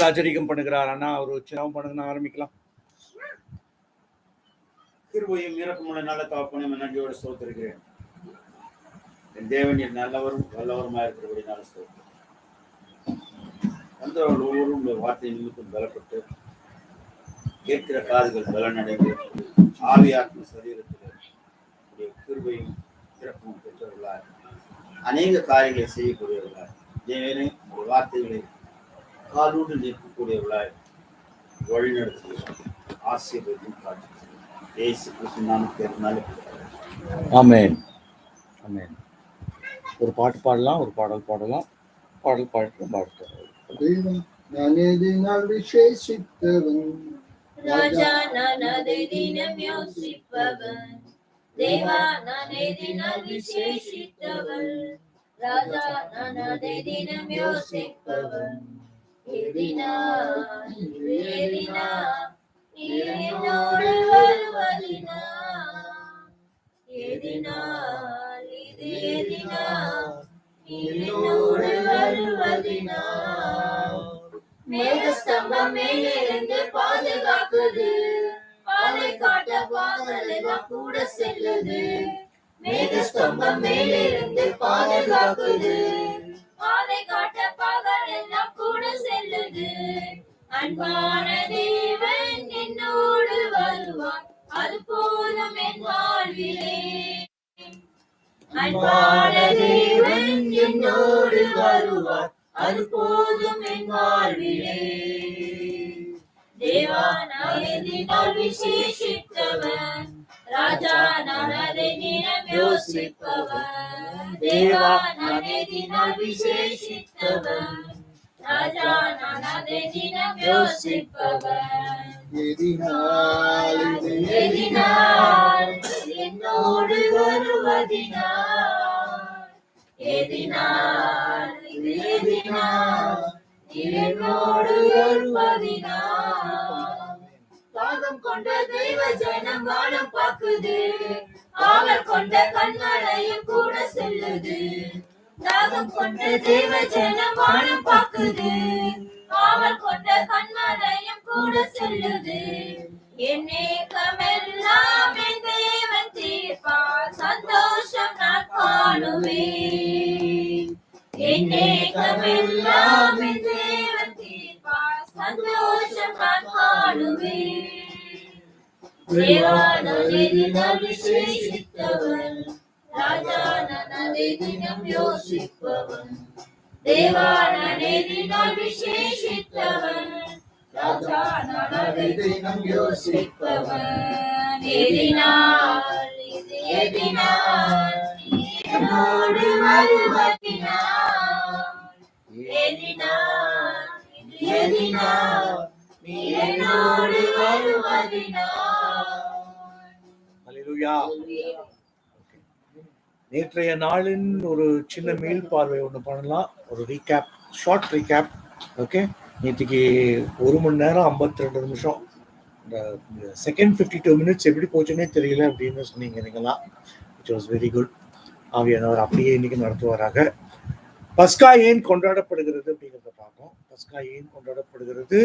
ராஜரிகம் பண்ணுகிறார். ஆனா ஒரு சின்னவன் பண்ணுங்க ஆரம்பிக்கலாம். கிருபையும் இரக்கமுள்ள நல்ல தகப்பனையும் நன்றியோடு ஸ்தோத்திரிக்கிறேன். என் தேவன் என் நல்லவரும் வல்லவருமா இருக்கிறபடினால ஸ்தோத்திரம். வந்தவர்கள் ஒவ்வொருவரும் வார்த்தை நிமித்தம் பலப்பட்டு கேட்கிற காதுகள் பலனடைந்து ஆவியாத்ம சரீரத்தில் கிருபையும் இரக்கமும் பெற்றவர்களாய் அநேக காரியங்களை செய்யக்கூடியவர்களாய் தேவனே ஒரு வார்த்தைகளை காலூடு நிற்கக்கூடியவர்களாய் வழிநடத்துகிறார். ஆசீர்வதியும் காட்சி இயேசு கிறிஸ்து நாமத்தினாலே ஆமென். ஆமென். ஒரு பாட்டு பாடலாம், ஒரு பாடல் பாடலாம். பாடல் பாடிட்டு பாடுறோம். நான் விசேஷித்தவன் ராஜா நான் அதை தினம் யோசிப்பவன். தேவா நான் எதினால் விசேஷித்தவன். ராஜா நான் அதை தினம் யோசிப்பவன். எதினால் என்னோடு வருவதினா, எதினால் இது எதினால் என்னோடு வருவதினா. மேகஸ்தம்பம் மேலிருந்து பாதுகாக்குது, பாதை காட்ட பாதலெல்லாம் கூட செல்லுது. மேகஸ்தம்பம் மேலிருந்து பாதுகாக்குது, பாதை காட்ட பாதலெல்லாம் கூட செல்லுது. அன்பான தேவன் என்னோடு வருவார், அது போதும் என் வாழ்விலே. அன்பான தேவன் என்னோடு வருவார், அது போதும் என் வாழ்விலே. தேவா நான் எதினால் விசேஷித்தவன். ராஜா நான் அதை தினம் யோசிப்பவன். தேவா நான் எதினால் விசேஷித்தவன். ராஜா நான் அதை தினம் யோசிப்பவன். எதினால் என்னோடு வருவதினால், எதினால் எதினால் என்னோடு வருவதினால். தாகம் கொண்ட தெய்வ ஜனம் வானம் பாக்குது, ஆவல் கொண்ட கண்மலையும் கூட செல்லுது. தாகம் கொண்ட தெய்வ ஜனம் வானம் பாக்குது, ஆவல் கொண்ட கண்மலையும் கூட செல்லுது. என் ஏக்கமெல்லாம் என் தேவன் தீர்ப்பார், சந்தோஷம் நான் காணுவேன். என் ஏக்கமெல்லாம் என் தேவன் தீர்ப்பார், சந்தோஷம் நான் காணுவேன். தேவா நான் எதினால் விசேஷித்தவன். ராஜா நான் அதை தினம் யோசிப்பவன். தேவா நான் எதினால் விசேஷித்தவன். ராஜா நான் அதை தினம் யோசிப்பவன். எதினால் இது எதினால் என்னோடு வருவதினால், எதினால் இது எதினால் நீ என்னோடு வருவதினால். ஹல்லேலூயா. நேற்றைய நாளின் ஒரு சின்ன மீள் பார்வை ஒன்று பண்ணலாம். ஒரு ரீகேப், ஷார்ட் ரீகேப். ஓகே, நேற்றுக்கு 1 மணி நேரம் 52 நிமிஷம். இந்த செகண்ட் 52 மினிட்ஸ் எப்படி போச்சுன்னே தெரியல அப்படின்னு சொன்னீங்க நீங்களா. It was very good. ஆவியானவர் அப்படியே இன்னைக்கு நடத்துவாராக. பஸ்கா ஏன் கொண்டாடப்படுகிறது அப்படிங்கிறத பார்த்தோம். பஸ்கா ஏன் கொண்டாடப்படுகிறது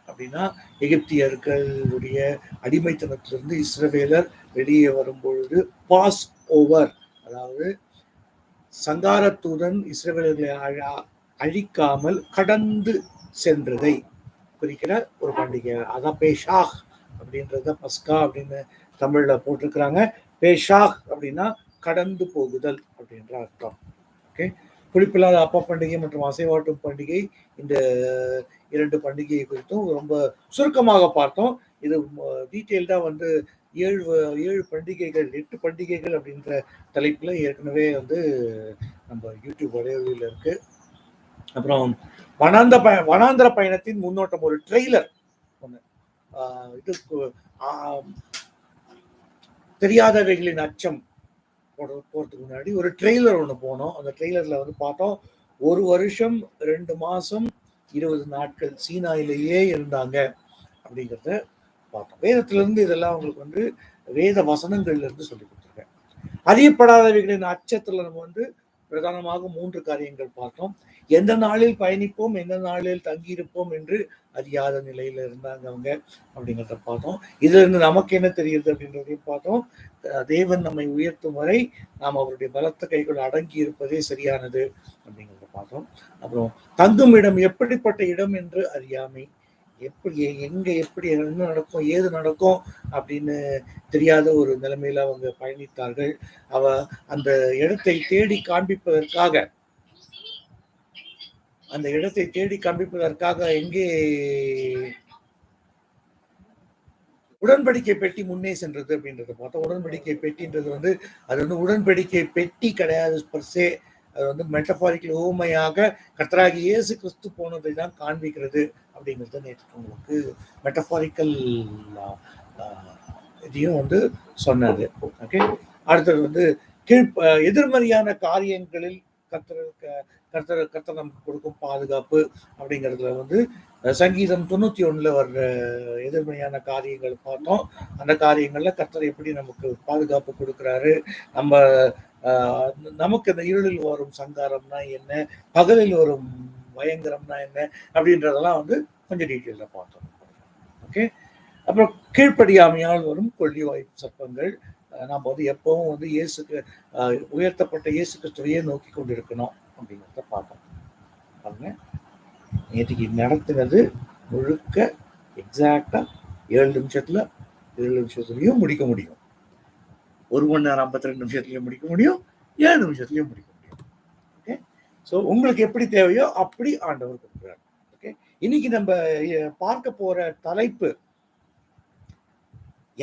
அப்படின்னா, எகிப்தியர்களுடைய அடிமைத்தனத்திலிருந்து இஸ்ரவேலர் வெளியே வரும்பொழுது பாஸ் ஓவர், அதாவது சங்காரத்துடன் இஸ்ரவேலர்களை அழிக்காமல் கடந்து சென்றதை குறிக்கிற ஒரு பண்டிகை. அதான் பேஷாக் அப்படின்றத பஸ்கா அப்படின்னு தமிழ்ல போட்டிருக்கிறாங்க. பேஷாக் அப்படின்னா கடந்து போகுதல் அப்படின்ற அர்த்தம். ஓகே, புளிப்பில்லாத அப்ப பண்டிகை மற்றும் அசைவாட்டும் பண்டிகை, இந்த 2 பண்டிகை குறித்தும் ரொம்ப சுருக்கமாக பார்த்தோம். இது டீட்டெயில்டா வந்து 7 பண்டிகைகள் 8 பண்டிகைகள் அப்படின்ற தலைப்புல ஏற்கனவே வந்து நம்ம யூடியூப் வலைவலியில் இருக்கு. அப்புறம் வனாந்திர பயணத்தின் முன்னோட்டம், ஒரு ட்ரெய்லர் ஒன்று, இது தெரியாதவைகளின் அச்சம் போறதுக்கு முன்னாடி ஒரு ட்ரெய்லர் ஒன்று போனோம். அந்த ட்ரெய்லர்ல வந்து பார்த்தோம், 1 வருஷம் 2 மாசம் 20 நாட்கள் சீனாயிலேயே இருந்தாங்க அப்படிங்கிறத பார்த்தோம். வேதத்துல இருந்து இதெல்லாம் உங்களுக்கு வந்து வேத வசனங்கள்ல இருந்து சொல்லி கொடுத்துருக்கேன். அறியப்படாதவைகளின் அச்சத்துல நம்ம வந்து பிரதானமாக 3 காரியங்கள் பார்த்தோம். எந்த நாளில் பயணிப்போம், எந்த நாளில் தங்கியிருப்போம் என்று அறியாத நிலையில இருந்தாங்க அவங்க அப்படிங்கிறத பார்த்தோம். இதுல இருந்து நமக்கு என்ன தெரியுது அப்படின்றதையும் பார்த்தோம். தேவன் நம்மை உயர்த்தும் வரை நாம் அவருடைய பலத்த கைக்குள் அடங்கி இருப்பதே சரியானது அப்படிங்கிறத பார்த்தோம். அப்புறம் தங்கும் இடம் எப்படிப்பட்ட இடம் என்று அறியாமை, எப்படி எங்க எப்படி என்ன நடக்கும் ஏது நடக்கும் அப்படின்னு தெரியாத ஒரு நிலைமையில அவங்க பயணித்தார்கள். அந்த இடத்தை தேடி காண்பிப்பதற்காக எங்கே உடன்படிக்கை பெட்டி முன்னே சென்றது அப்படின்றத பார்த்தோம். உடன்படிக்கை பெட்டின்றது அது உடன்படிக்கை பெட்டி கிடையாது பர்சே. அது மெட்டபாரிக்கல் ஓமையாக கர்த்தராகிய இயேசு கிறிஸ்து போனதை தான் காண்பிக்கிறது அப்படிங்கிறது நேற்று உங்களுக்கு மெட்டபாரிக்கல் இதையும் சொன்னது. ஓகே, அடுத்தது எதிர்மறையான காரியங்களில் கர்த்தர் நமக்கு கொடுக்கும் பாதுகாப்பு அப்படிங்கிறதுல சங்கீதம் 91 வர்ற எதிர்மறையான காரியங்கள் பார்த்தோம். அந்த காரியங்கள்ல கர்த்தர் எப்படி நமக்கு பாதுகாப்பு கொடுக்குறாரு, நமக்கு அந்த இருளில் வரும் சங்காரம்னா என்ன, பகலில் வரும் பயங்கரம்னா என்ன அப்படின்றதெல்லாம் கொஞ்சம் டீட்டெயிலாக பார்த்தோம். ஓகே, அப்புறம் கீழ்ப்படியாமையால் வரும் கொள்ளி வாய்ப்பு சர்ப்பங்கள். நாம் எப்பவும் இயேசுக்கு உயர்த்தப்பட்ட இயேசு கிறிஸ்துவையே நோக்கி கொண்டிருக்கணும் அப்படிங்கிறத பார்த்தோம். பாருங்க, நேற்றுக்கு நடத்தினது முழுக்க எக்ஸாக்டா 7 நிமிஷத்துலயும் முடிக்க முடியும். 1 மணி நேரம் 52 நிமிஷத்துலயும் முடிக்க முடியும், 7 நிமிஷத்துலயும் முடிக்க முடியும். ஓகே, ஸோ உங்களுக்கு எப்படி தேவையோ அப்படி ஆண்டவர் கொடுக்குறாரு. ஓகே, இன்னைக்கு நம்ம பார்க்க போற தலைப்பு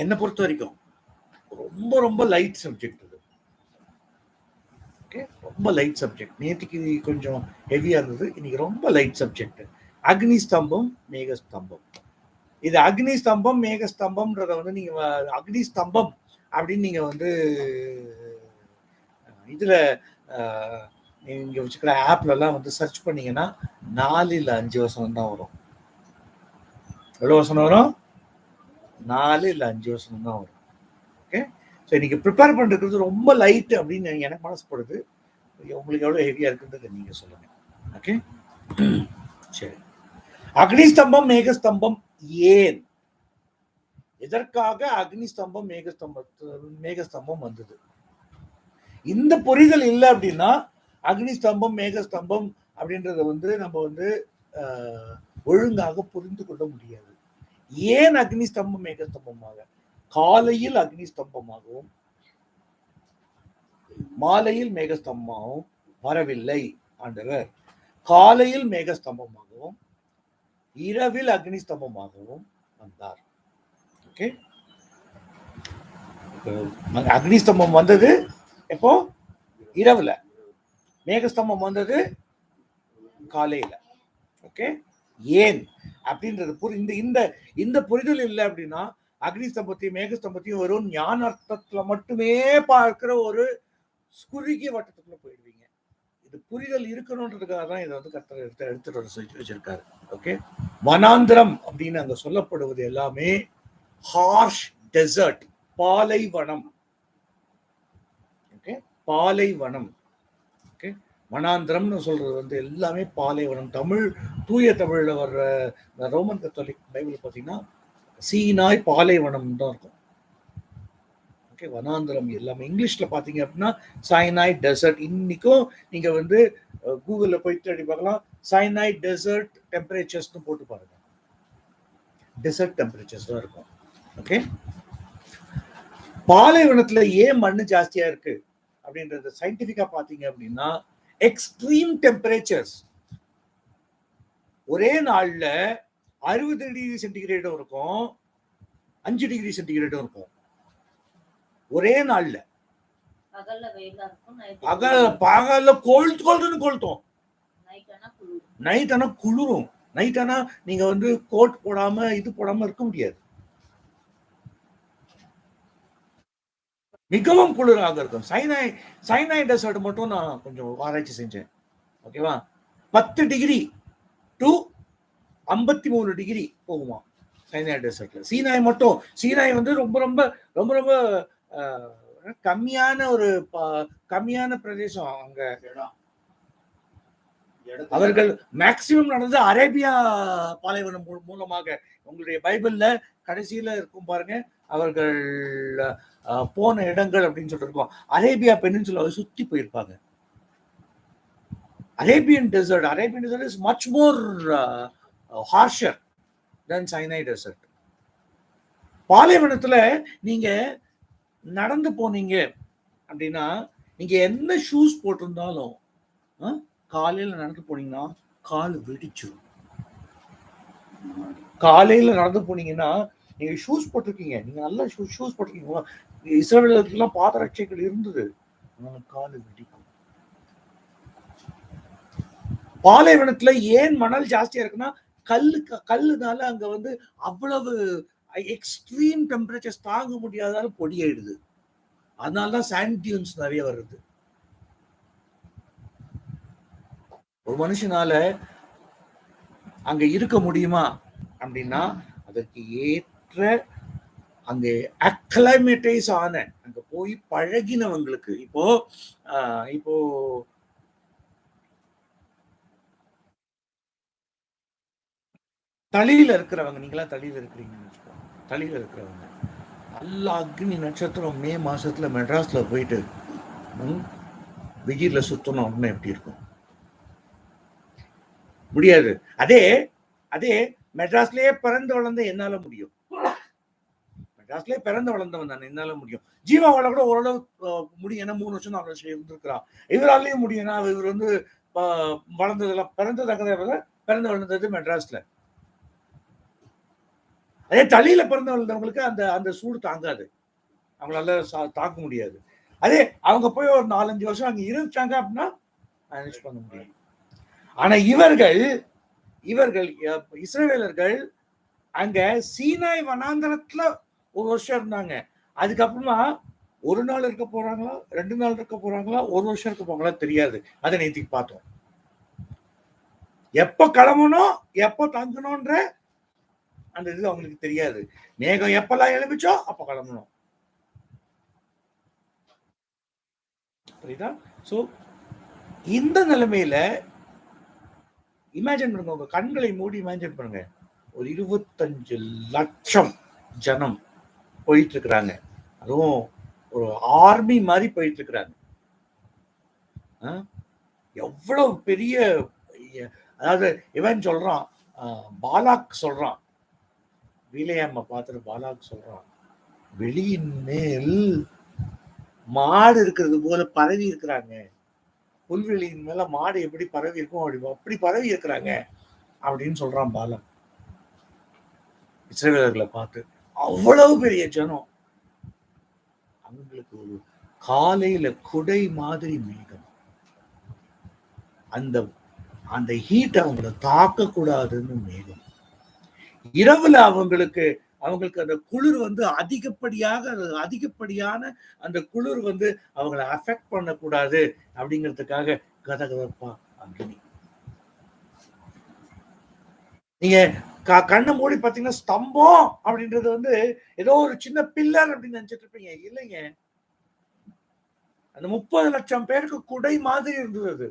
என்னை பொறுத்த வரைக்கும் ரொம்ப ரொம்ப லைட் சப்ஜெக்ட். இது ஓகே, ரொம்ப லைட் சப்ஜெக்ட். நேற்றுக்கு கொஞ்சம் ஹெவியா இருந்தது, இன்னைக்கு ரொம்ப லைட் சப்ஜெக்ட். அக்னி ஸ்தம்பம், மேக ஸ்தம்பம். இது அக்னி ஸ்தம்பம் மேக ஸ்தம்பம்ன்றத நீங்க அக்னி ஸ்தம்பம் அப்படின்னு நீங்க இதுல நீங்க வச்சுக்கிற ஆப்ல எல்லாம் சர்ச் பண்ணீங்கன்னா 4 இல்ல 5 வசனம் தான் வரும். எவ்வளவு வசனம் வரும்? 4 இல்ல 5 வசனம் தான் வரும். ஓகே, ஸோ இன்னைக்கு ப்ரிப்பேர் பண்றது ரொம்ப லைட் அப்படின்னு எனக்கு மனசுப்படுது. உங்களுக்கு எவ்வளவு ஹெவியா இருக்குன்றது நீங்க சொல்லுங்க. ஓகே, சரி. அக்னி ஸ்தம்பம் மேக ஸ்தம்பம் ஏன், எதற்காக அக்னி ஸ்தம்பம் மேக ஸ்தம்பம் வந்தது? இந்த புரிதல் இல்லை அப்படின்னா அக்னி ஸ்தம்பம் மேக ஸ்தம்பம் அப்படின்றத நம்ம ஒழுங்காக புரிந்து கொள்ள முடியாது. ஏன் அக்னி ஸ்தம்பம் மேக ஸ்தம்பமாக? காலையில் அக்னி ஸ்தம்பமாகவும் மாலையில் மேகஸ்தம்பமாகவும் வரவில்லை ஆண்டவர். காலையில் மேகஸ்தம்பமாகவும் இரவில் அக்னி ஸ்தம்பமாகவும் வந்தார். ஓகே, அக்னி ஸ்தம்பம் வந்தது எப்போ? இரவுல. மேகஸ்தம்பம் வந்தது காலையில. ஓகே, ஏன் அப்படின்றது இந்த புரிதல் இல்லை அப்படின்னா அக்னி ஸ்தம்பத்தையும் மேகஸ்தம்பத்தையும் வெறும் ஞான அர்த்தத்துல மட்டுமே பார்க்கிற ஒரு குறுகிய வட்டத்துக்குள்ள போயிடுவீங்க. இது புரிதல் இருக்கணும்ன்றதுக்காக தான் இதை கர்த்தர் எடுத்துட்டு வர வச்சிருக்காரு. ஓகே, வனாந்திரம் அப்படின்னு அங்க சொல்லப்படுவது எல்லாமே ஹார்ஷ் டெசர்ட், பாலைவனம். ஓகே, பாலைவனம். ஓகே, வனாந்திரம்னு சொல்றது எல்லாமே பாலைவனம். தூய தமிழ்ல வர்ற ரோமன் கத்தோலிக் பைபிள் பார்த்தீங்கன்னா சீனாய் பாலைவனம் தான் இருக்கும். ஓகே, வனாந்திரம் எல்லாமே. இங்கிலீஷ்ல பாத்தீங்க அப்படின்னா சைனாய் டெசர்ட். இன்னைக்கும் நீங்க கூகுள்ல போய் தேடி பார்க்கலாம், சைனாய் டெசர்ட் டெம்பரேச்சர்ஸ்னு போட்டு பாருங்க, டெசர்ட் டெம்பரேச்சர்ஸ் தான் இருக்கும். ஓகே, பாலைவனத்துல ஏன் மண்ணு ஜாஸ்தியா இருக்கு அப்படின்றது சயின்டிபிக்கா பாத்தீங்க அப்படின்னா எக்ஸ்ட்ரீம் டெம்பரேச்சர்ஸ். ஒரே நாள்ல 60 டிகிரி சென்டிகிரேடும் இருக்கும், 5 டிகிரி சென்டிகிரேடும் இருக்கும். ஒரே நாள்ல பகல்ல கொளுத்தும், நைட் ஆனா குளிரும். நைட் ஆனா நீங்க கோட் போடாம இது போடாம இருக்க முடியாது, மிகவும் குளிராக இருக்கும். சைனாய் டெசர்ட் மட்டும் நான் கொஞ்சம் ஆராய்ச்சி செஞ்சேன். ஓகேவா, 10 டிகிரி டு 53 டிகிரி போகுமா சைனாய் டெசர்ட்ல. சீனாய் மட்டும். சீனாய் ரொம்ப ரொம்ப ரொம்ப ரொம்ப கம்மியான ஒரு கம்மியான பிரதேசம் அங்க. இடம் இடத்துல அவர்கள் மேக்சிமம் நடந்தது அரேபியா பாலைவனம் மூலமாக. உங்களுடைய பைபிள்ல கடைசியில இருக்கும் பாருங்க, அவர்கள் போன இடங்கள் அப்படின்னு சொல்லிட்டு இருக்கோம். அரேபியா பெனின்சுலாவை சுத்தி போயிருப்பாங்க. Arabian desert is much more harsher than Sinai desert. பாலைவனத்துல நீங்க நடந்து போனீங்க அப்படின்னா, நீங்க என்ன ஷூஸ் போட்டிருந்தாலும் காலையில நடந்து போனீங்கன்னா கால் வெடிச்சிடும். காலையில நடந்து போனீங்கன்னா நீங்க ஷூஸ் போட்டிருக்கீங்க, நீங்க நல்ல ஷூஸ் போட்டிருக்கீங்க, இஸ்ரவேலர்களுக்கெல்லாம் பாதரட்சைகள் இருந்தது, கால் வெடிக்கும். பாலைவனத்துல ஏன் மணல் ஜாஸ்தியா இருக்குன்னா, கல்லுனால அங்க வந்து அவ்வளவு எக்ஸ்ட்ரீம் டெம்பரேச்சர்ஸ் தாங்க முடியாதால பொடியாயிடுது. அதனாலதான் சாண்ட் டியூன்ஸ் நிறைய வருது. ஒரு மனுஷனால அங்க இருக்க முடியுமா அப்படின்னா, அதற்கு ஏற்ற அங்க அக்ளைமேட்டைஸ் ஆன, அங்க போய் பழகினவங்களுக்கு. இப்போ தளியில இருக்கிறவங்க, நீங்களா தளியில இருக்கிறீங்கன்னு வச்சுக்கோங்க, தளியில இருக்கிறவங்க நல்ல அக்னி நட்சத்திரம் மே மாசத்துல மெட்ராஸ்ல போயிட்டு வெயில்ல சுத்தணும் அப்படின்னா எப்படி இருக்கும்? முடியாது. அதே மெட்ராஸ்லயே பிறந்து வளர்ந்த என்னால முடியும். மெட்ராஸ்லயே பிறந்து வளர்ந்தவன் நான், என்னால முடியும். ஜீவாவால கூட ஓரளவு முடியும், ஏன்னா 3 வருஷம் 4 வருஷம் இருந்திருக்கிறான். இவராலையும் முடியும். இவர் வந்து வளர்ந்ததெல்லாம் பிறந்து வளர்ந்தது மெட்ராஸ்ல. அதே தளியில பிறந்து வளர்ந்தவங்களுக்கு அந்த சூடு தாங்காது, அவங்களால தாக்க முடியாது. அதே அவங்க போய் ஒரு 4-5 வருஷம் அங்க இருந்துச்சாங்க அப்படின்னா மேனேஜ் பண்ண முடியும். ஆனா இவர்கள் இஸ்ரவேலர்கள் அங்க சீனாய் வனாந்தரத்துல 1 வருஷம் இருந்தாங்க. அதுக்கப்புறமா 1 நாள் இருக்க போறாங்களா, 2 நாள் இருக்க போறாங்களா, 1 வருஷம் இருக்க போறாங்களா தெரியாது. அதை நேத்திக்கு பார்த்தோம். எப்ப கிளம்பணும் எப்ப தங்கணும்ன்ற அந்த இது அவங்களுக்கு தெரியாது. மேகம் எப்பெல்லாம் எழுப்பிச்சோ அப்ப கிளம்பணும். புரியுதா? சோ இந்த நிலைமையில இமேஜின் பண்ணுங்க, உங்க கண்களை மூடி இமேஜின் பண்ணுங்க, ஒரு 25 லட்சம் ஜனம் போயிட்டு இருக்கிறாங்க. அதுவும் ஒரு ஆர்மி மாதிரி போயிட்டு இருக்கிறாங்க. எவ்வளவு பெரிய, அதாவது இவன் சொல்றான், பாலாக் சொல்றான், வீலையாம பார்த்துட்டு பாலாக் சொல்றான், வெளியின் மேல் மாடு இருக்கிறது போல பரவி இருக்கிறாங்க, புல்வெளியின் மேல மாடு எப்படி பரவி இருக்கும் அப்படி பரவி இருக்கிறாங்க அப்படின்னு சொல்றான் பாலன் இஸ்ரவேலர்களை பார்த்து. அவ்வளவு பெரிய ஜனம். அவங்களுக்கு ஒரு காலையில குடை மாதிரி மேகம், அந்த ஹீட் அவங்களை தாக்க கூடாதுன்னு மேகம். இரவுல அவங்களுக்கு அந்த குளிர் வந்து அதிகப்படியான அந்த குளிர் வந்து அவங்களை அஃபெக்ட் பண்ணக்கூடாது அப்படிங்கிறதுக்காக கதகதப்பா அக்னி. நீங்க கண்ணை மூடி பாத்தீங்கன்னா ஸ்தம்பம் அப்படின்றது வந்து ஏதோ ஒரு சின்ன பில்லர் அப்படின்னு நினைச்சிட்டு இருப்பீங்க. இல்லைங்க, அந்த 30 லட்சம் பேருக்கு குடை மாதிரி இருந்தது. அது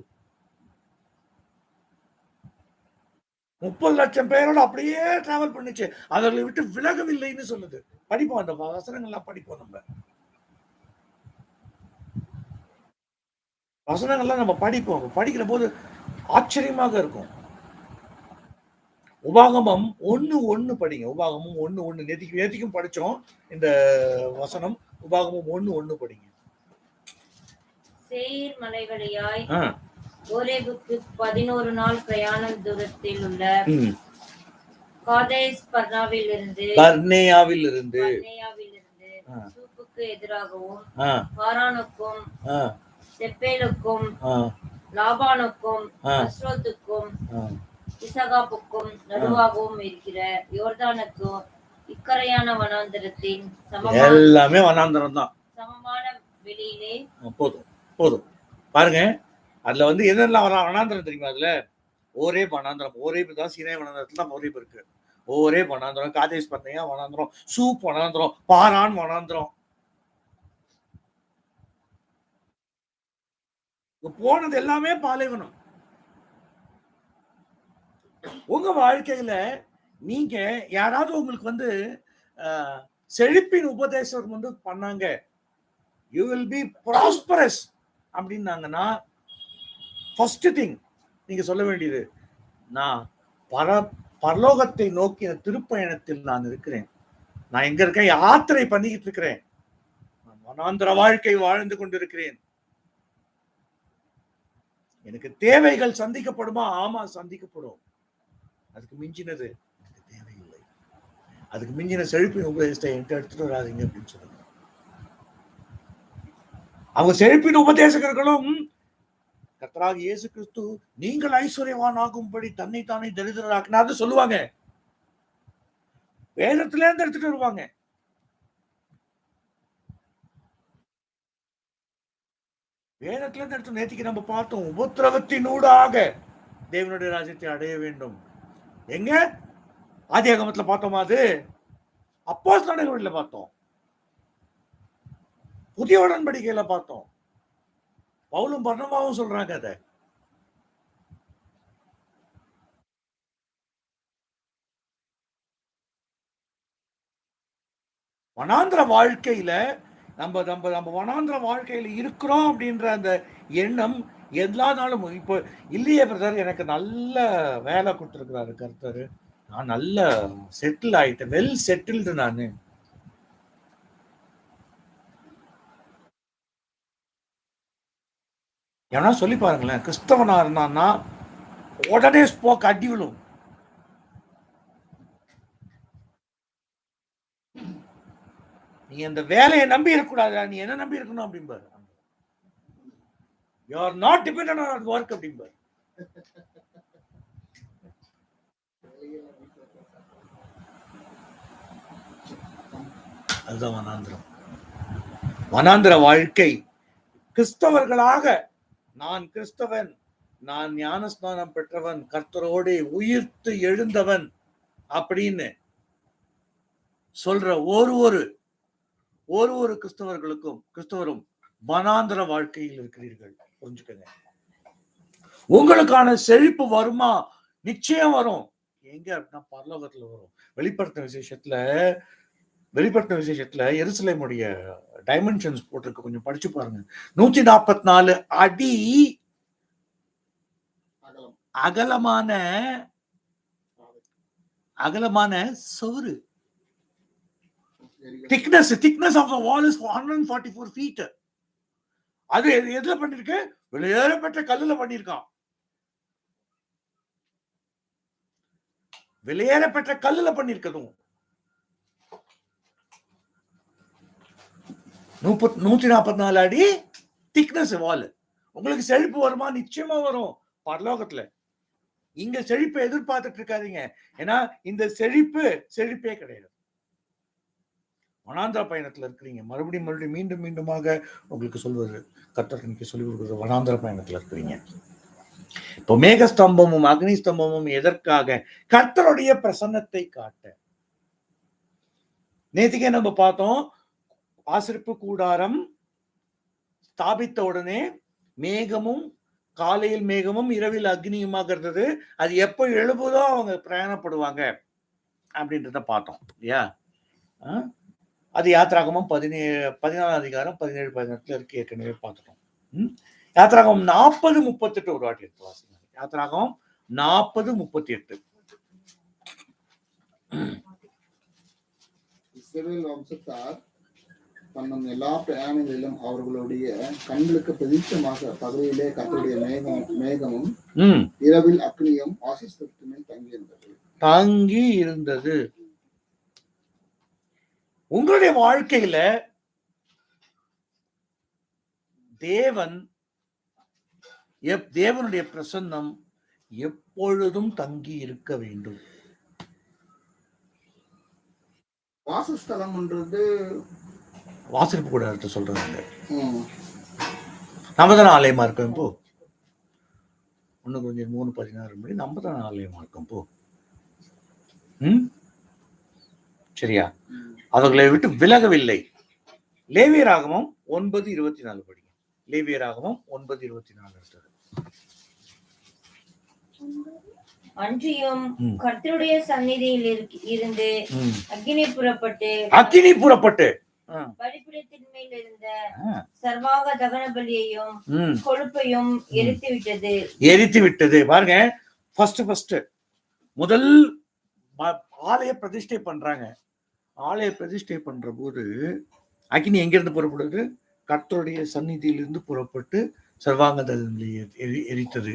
30 லட்சம் பேரோட அப்படியே டிராவல் பண்ணிச்சு, அவர்களை விட்டு விலகவில்லைன்னு சொல்லுது. படிப்போம், அந்த வசனங்கள்லாம் படிப்போம். நம்ம வசனங்கள்லாம் நம்ம படிப்போம். படிக்கிற போது ஆச்சரியமாக இருக்கும். உபாகமம் 1:1 படிங்க. உபாகமம் 1:1 நேத்திக்கும் படிச்சோம் இந்த வசனம். உபாகமம் 1:1 படிங்க. சேயீர் மலை வழியாய் ஓரேபுக்கு 11 நாள் பிரயாணம் தூரத்தில் உள்ள காதேஸ் பர்னேயாவிலிருந்து சூப்புக்கு எதிராகவும் பாரானுக்கும் செப்பேலுக்கும் லாபானுக்கும் அஸ்ரோத்துக்கும் இசகாப்புக்கும் நடுவாகவும் இருக்கிற யோர்தானுக்கும் இக்கரையான வனாந்தரத்தின் எல்லாமே வனாந்தரம் தான், சமமான வெளியிலே போதும் பாருங்க. அதுல வந்து என்னெல்லாம் வனாந்தரம் தெரியுமா? அதுல ஒரே வனாந்தரம், ஓரேப் தான் சீனாய் வனாந்தரத்துல தான் ஓரேப் இருக்கு. ஒரே வனாந்தரம், காதேஸ் பர்னேயா வனாந்தரம், சூப் வனாந்தரம், பாரான் வனாந்தரம். போனது எல்லாமே பாலைவனம். உங்க வாழ்க்கையில நீங்க யாராவது உங்களுக்கு செழிப்பின் உபதேசம் பண்ணாங்க, யூ வில் பி ப்ராஸ்பரஸ் அப்படின்னாங்கன்னா, ஃபர்ஸ்ட் திங் நீங்க சொல்ல வேண்டியது, நான் பரலோகத்தை நோக்கிய திருப்பயணத்தில் நான் இருக்கிறேன். நான் எங்க இருக்கேன்? யாத்திரை பண்ணிக்கிட்டு இருக்கிறேன். நான் வனாந்திர வாழ்க்கை வாழ்ந்து கொண்டிருக்கிறேன். எனக்கு தேவைகள் சந்திக்கப்படுமா? ஆமா, சந்திக்கப்படும். அதுக்கு மிஞ்சினது எனக்கு தேவையில்லை. அதுக்கு மிஞ்சின செழிப்பின் உபதேசத்தை என்கிட்ட எடுத்துட்டு வராதீங்க அப்படின்னு சொல்லுங்க. அவங்க செழிப்பின் உபதேசகர்களும் கர்த்தராகிய இயேசு கிறிஸ்து நீங்கள் ஐஸ்வர்யவான் ஆகும்படி தன்னைத்தானே தரித்திரராக்கினார்னு சொல்லுவாங்க. வேதத்துல இருந்து எடுத்துட்டு வருவாங்க. வேதத்துல இருந்து எடுத்து நேத்திக்கு நம்ம பார்த்தோம், உபத்திரவத்தினூடாக தேவனுடைய ராஜ்யத்தை அடைய வேண்டும். எங்க ஆதியாகமத்துல பார்த்தோமா? அது அப்போஸ்தலர்களில் பார்த்தோம், புதிய உடன்படிக்கையில பார்த்தோம். பவுலும் பர்னபாவும் சொல்றாங்க அதை. வனாந்திர வாழ்க்கையில நம்ம வனாந்திர வாழ்க்கையில இருக்கிறோம் அப்படின்ற அந்த எண்ணம் எல்லா நாளும் இப்போ இல்லையே பிரதர். எனக்கு நல்ல வேலை கொடுத்துருக்கிறாரு கர்த்தர், நான் நல்ல செட்டில் ஆயிட்டேன், வெல் செட்டில்டு. நானு ஏன்னா சொல்லி பாருங்களேன், கிறிஸ்தவனா இருந்தான்னா உடனே ஸ்போக் அடி விழும். நீ அந்த வேலையை நம்பி இருக்கக்கூடாது, நீ என்ன நம்பி இருக்கணும் அப்படிம்பாரு. You are not dependent on work அப்படிம்பாரு. அதுதான் வனாந்திரம். வனாந்திர வாழ்க்கை கிறிஸ்தவர்களாக, நான் கிறிஸ்தவன், நான் ஞானஸ்நானம் பெற்றவன், கர்த்தரோடு உயிர்த்து எழுந்தவன் அப்படின்னு சொல்ற ஒரு கிறிஸ்தவரும் வனாந்திர வாழ்க்கையில் இருக்கிறீர்கள். புரிஞ்சுக்கங்க. உங்களுக்கான செழிப்பு வருமா? நிச்சயம் வரும். எங்க அப்படின்னா பரலோகத்துல வரும். வெளிப்படுத்தின விசேஷத்துல எருசலேமுடைய டைமென்ஷன்ஸ் போட்டிருக்கு, கொஞ்சம் படிச்சு பாருங்க. 144 அடி அகலமான சோறு. thickness of the wall is 144 feet. அது எதுல பண்ணிருக்கு? வெளியேறப்பட்ட கல்லுல பண்ணிருக்கான். வெளியேறப்பட்ட கல்லுல பண்ணிருக்கதும் 144 அடி திக்னஸ் வால். உங்களுக்கு செழிப்பு வருமா? நிச்சயமா வரும் பரலோகத்துல. இங்க செழிப்பை எதிர்பார்த்துட்டு இருக்காதீங்க. ஏன்னா இந்த செழிப்பே கிடையாது. வனாந்திர பயணத்துல இருக்கிறீங்க. மறுபடியும் மீண்டுமாக உங்களுக்கு சொல்வது, கர்த்தர் இன்னைக்கு சொல்லி கொடுக்குறது, வனாந்திர பயணத்துல இருக்கிறீங்க. இப்போ மேகஸ்தம்பமும் அக்னி ஸ்தம்பமும் எதற்காக? கர்த்தருடைய பிரசன்னத்தை காட்ட. நேத்திக்கே நம்ம பார்த்தோம், ஆசரிப்பு கூடாரம் ஸ்தாபித்த உடனே மேகமும், காலையில் மேகமும் இரவில் அக்னியுமாக இருந்தது. அது எப்போ எழுப்புதோ அவங்க பிரயாணப்படுவாங்க அப்படின்றத பார்த்தோம் இல்லையா? அது யாத்ராகமம் 14 அதிகாரம் 17, 18 இருக்கு, ஏற்கனவே பார்த்துட்டோம். யாத்ராகமம் 40:38 ஒரு வாட்டி எடுத்து வாசிங்க. யாத்ராகமம் 40:38. இஸ்ரவேல் வம்சத்தார் பண்ணும் எல்லா பிரயாணங்களிலும் அவர்களுடைய கண்களுக்கு பிரதிஷ்டமாக பகலிலே கர்த்தருடைய மேகமும் இரவில் அக்னியும் வாசஸ்தலத்தின் மேல் தங்கி இருந்தது. உங்களுடைய வாழ்க்கையில தேவனுடைய பிரசன்னம் எப்பொழுதும் தங்கி இருக்க வேண்டும். வாசஸ்தலம்ன்றது வாசிப்பு கூட சொல்றாங்க. நம்ம தானே ஆலயமா இருக்கோம். இப்போ 1-3-16 நம்ம தானே ஆலயமா இருக்கோம். இப்போ சரியா? அவர்களை விட்டு விலகவில்லை. லேவியராகமம் 9:24 படிங்க. லேவியராகமம் 9:24 அடுத்தது. அன்றியும் கர்த்தருடைய சந்நிதியில் இருந்து அக்கினி புறப்பட்டு பலிபீடத்தின் மேல் இருந்த சர்வாங்க தகன பலியையும் கொழுப்பையும் எரித்து விட்டது. பாருங்க, ஃபர்ஸ்ட் முதல் ஆலய பிரதிஷ்டை பண்றாங்க. ஆலய பிரதிஷ்டை பண்ற போது அக்கினி எங்கிருந்து புறப்படுது? கர்த்தருடைய சந்நிதியிலிருந்து புறப்பட்டு சர்வாங்க தகனங்களை எரித்தது.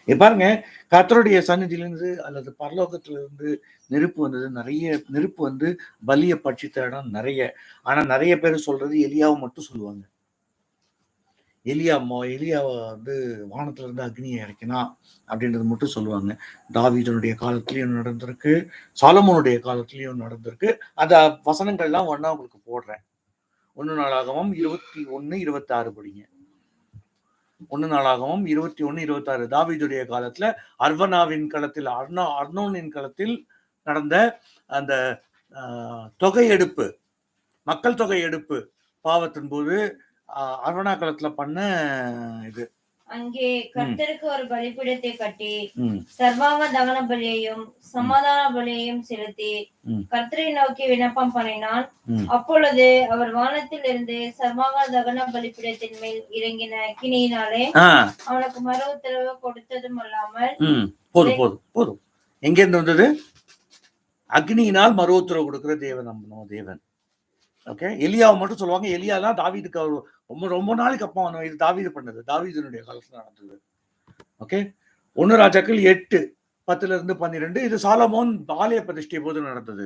பாருங்க, கர்த்தருடைய சந்நிதியிலிருந்து அல்லது பரலோகத்திலிருந்து நெருப்பு வந்தது. நிறைய நெருப்பு வந்து பலிய பட்சித்த இடம் நிறைய. ஆனா நிறைய பேர் சொல்றது எலியாவை மட்டும் சொல்லுவாங்க. எலியாவை வந்து வானத்துல இருந்து அக்னியை இறக்கினா அப்படின்றது மட்டும் சொல்லுவாங்க. தாவீதனுடைய காலத்திலயும் நடந்திருக்கு, சாலமோனுடைய காலத்திலயும் நடந்திருக்கு. அந்த வசனங்கள்லாம் ஒன்னா உங்களுக்கு போடுறேன். 1 நாளாகமம் 21:26 படிங்க. 1 நாளாகமம் 21:26. தாவீதுடைய காலத்துல அர்வனாவின் களத்தில் அர்னோனின் களத்தில் நடந்த அந்த தொகையெடுப்பு, மக்கள் தொகை எடுப்பு பாவத்தின் போது அர்வனா களத்துல பண்ண இது. அங்கே கர்த்தருக்கு ஒரு பலிபீடத்தை கட்டி சர்வாங்க தகன பலியையும் சமாதான பலியையும் செலுத்தி கர்த்தரை நோக்கி விண்ணப்பம் பண்ணினான். அப்பொழுது அவர் வானத்தில் இருந்து சர்வாங்க தகன பலிபீடத்தின் மேல் இறங்கின அக்கினியினாலே அவனுக்கு மறு உத்தரவு கொடுத்ததும் அல்லாமல் போதும் எங்க இருந்து வந்தது? அக்னியினால் மறு உத்தரவு கொடுக்கிற தேவன் நம்ம தேவன். ஓகே, எலியாவை மட்டும் சொல்லுவாங்க. எலியாலாம் தாவீதுக்கு ரொம்ப நாளைக்கு அப்புறம் இது தாவீது பண்ணது, தாவீதனுடைய காலத்துல நடந்தது. ஓகே, 1 ராஜாக்கள் 8:10-12. இது சாலமோன் ஆலய பிரதிஷ்டை போது நடந்தது.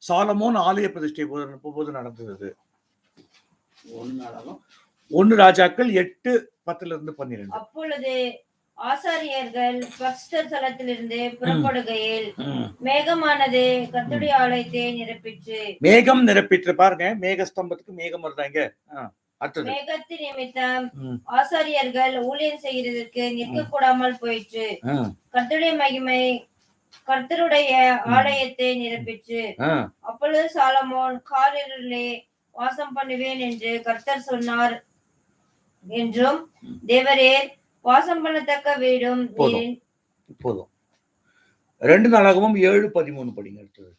சாலமோன் ஆலய பிரதிஷ்டை போது நடந்தது. 1 ராஜாக்கள் 8:10-12. அப்பொழுது ஆசாரியர்கள் பரிசுத்த ஸ்தலத்திலிருந்து புறப்படுகையில் மேகமானது கர்த்தருடைய ஆலயத்தை நிரப்பிற்று. மேகம் நிரப்பிற்று. பாருங்க, மேக ஸ்தம்பத்துக்கு மேகம் வருதாங்க. மேகத்தின் நிமித்தம் ஆசாரியர்கள் ஊழியம் செய்கிறதற்கு நிற்க கூடாமல் போயிற்று. கர்த்தருடைய மகிமை கர்த்தருடைய ஆலயத்தை நிரப்பிற்று. அப்பொழுது சாலமோன் காரிலே வாசம் பண்ணுவேன் என்று கர்த்தர் சொன்னார் என்றும் தேவரீர் வாசம் பண்ணத்தக்க வீடும் போதும். 2 நாளாகமம் 7:13 படிங்க. அடுத்தது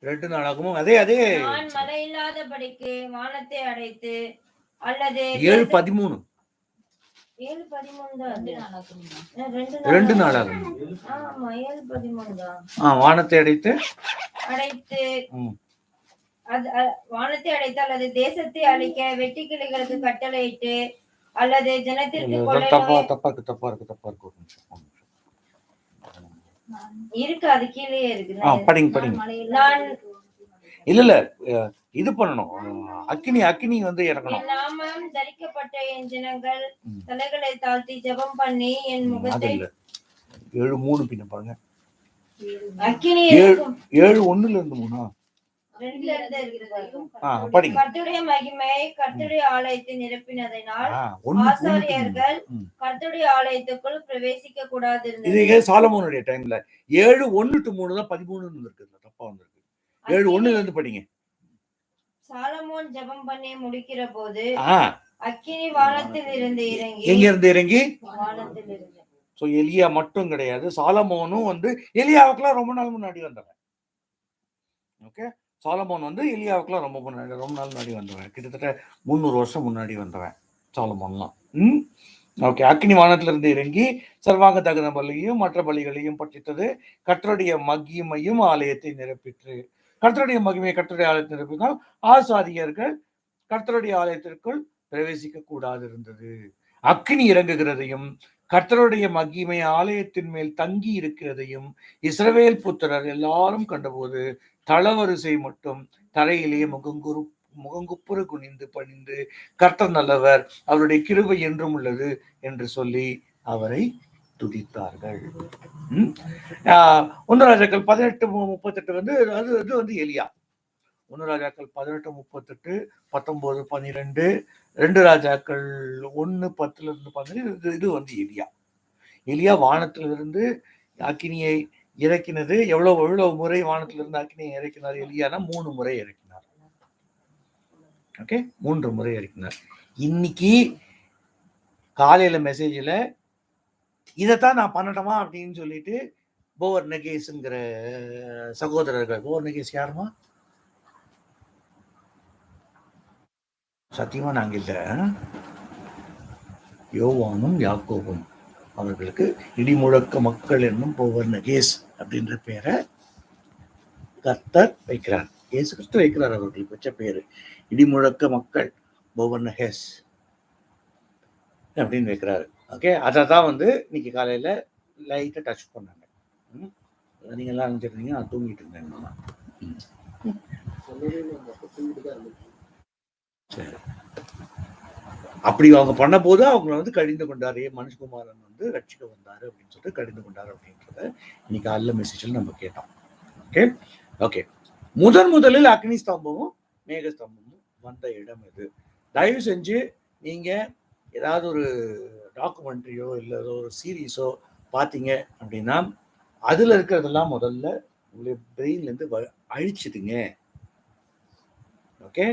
2 நாளாகமம் அதே நான் மழை இல்லாதபடிக்கு வானத்தை அடைத்து அல்லது 7:13 2 நாளாகமம். ஆமா, 7:13 தான். வானத்தை அடைத்து வானத்தை அடைத்து அல்லது தேசத்தை அழிக்க வெட்டி கிளிகளுக்கு கட்டளையிட்டு அல்லது ஜனத்திற்கு தப்பா இருக்கு அது கீழே இருக்கு. இல்ல இது பண்ணணும். அக்கினி வந்து இறங்கணும். நாமம் தரிக்கப்பட்ட என் ஜனங்கள் தலைகளை தாழ்த்தி ஜெபம் பண்ணி என் முகத்தை 7:3 பின்ன பாருங்க. அக்கினி 7:1-3 கர்த்தருடைய மகிமை கர்த்தருடைய ஆலயத்தை நிரப்பினதினால் ஆசாரியர்கள் கர்த்தருடைய ஆலயத்துக்குள் பிரவேசிக்க கூடாது இருந்தது. இது சாலமோனுடைய டைம்ல 7:1-3 தான் 13 இருக்கு. தப்பா வந்திருக்கு. 7:1 படிங்க. சாலமோன் ஜெபம் பண்ணி முடிக்கிற போது அக்கினி வானத்தில் இருந்து இறங்கி. எங்க இருந்து இறங்கி? வானத்தில் இருந்து. சோ எலியா மட்டும் கிடையாது, சாலமோனும் வந்து எலியாவுக்குலாம் ரொம்ப நாள் முன்னாடி வந்தவன். ஓகே, சாலமோன் வந்து எலியாவுக்குலாம் ரொம்ப நாள் முன்னாடி வந்தவன். கிட்டத்தட்ட 300 வருஷம் முன்னாடி வந்தவன் சாலமோன்லாம். ஓகே, அக்னி வானத்திலிருந்து இறங்கி சர்வாங்க தகன பலியையும் மற்ற பலிகளையும் பற்றித்தது. கர்த்தருடைய மகிமையும் ஆலயத்தை நிரப்பிற்று. கர்த்தருடைய மகிமையை கர்த்தருடைய ஆலயத்தை நிரப்பினால் ஆசாரியர்கள் கர்த்தருடைய ஆலயத்திற்குள் பிரவேசிக்க கூடாது இருந்தது. அக்னி இறங்குகிறதையும் கர்த்தருடைய மகிமை ஆலயத்தின் மேல் தங்கி இருக்கிறதையும் இஸ்ரவேல் புத்திரர் எல்லாரும் கண்டபோது தளவரிசை மட்டும் தரையிலே முகங்குப்புற குனிந்து பணிந்து கர்த்தர் நல்லவர், அவருடைய கிருபை என்றும் உள்ளது என்று சொல்லி அவரை துதித்தார்கள். 1 ராஜாக்கள் 18:38 வந்து அது வந்து எலியா. 1 ராஜாக்கள் 18:38, 19:12, 2 ராஜாக்கள் 1:10-12 இது வந்து எலியா வானத்திலிருந்து அக்கினியை இறக்கினது. எவ்வளவு முறை வானத்திலிருந்து அக்கினியை இறக்கினார் எலியானா? 3 முறை இறக்கினார். ஓகே, 3 முறை அறிக்கைனார். இன்னைக்கு காலையில மெசேஜில் இதைத்தான் நான் பண்ணட்டமா அப்படின்னு சொல்லிட்டு போவர் நகேஸ்ங்கிற சகோதரர்கள், போவர் நகேஸ் யாருமா? சத்தியமா நாங்க இல்ல, யோவானும் யாக்கோபும் அவர்களுக்கு இடிமுழக்க மக்கள் என்னும் போவர் நகேஸ் அப்படின்ற பேரை கர்த்தர் வைக்கிறார், இயேசு கிறிஸ்து வைக்கிறார். அவர்களுக்கு வச்ச பேரு இடிமுழக்க மக்கள் போவர் நகேஸ் அப்படின்னு வைக்கிறாரு. ஓகே, அதை தான் வந்து இன்னைக்கு காலையில லைட்டா டச் பண்ணாங்க. நீங்க எல்லாம் நினைச்சிருந்தீங்க நான் தூங்கிட்டு இருந்தேன். சரி, அப்படி அவங்க பண்ண போது அவங்களை வந்து கடிந்து கொண்டாரு, மனுஷகுமாரன் வந்து ரட்சிக்க வந்தாரு அப்படின்னு சொல்லிட்டு கடிந்து கொண்டாரு அப்படின்றத இன்னைக்கு காலைல மெசேஜில் நம்ம கேட்டோம். ஓகே ஓகே, முதலில் அக்னி ஸ்தம்பமும் மேக ஸ்தம்பமும் வந்த இடம் இது. தயவு செஞ்சு நீங்க ஏதாவது ஒரு டாக்குமெண்ட்ரியோ இல்லை ஒரு சீரீஸோ பார்த்தீங்க அப்படின்னா அதுல இருக்கிறதெல்லாம் முதல்ல உங்களுடைய பிரெயின்லேருந்து அழிச்சிடுங்க. ஓகே,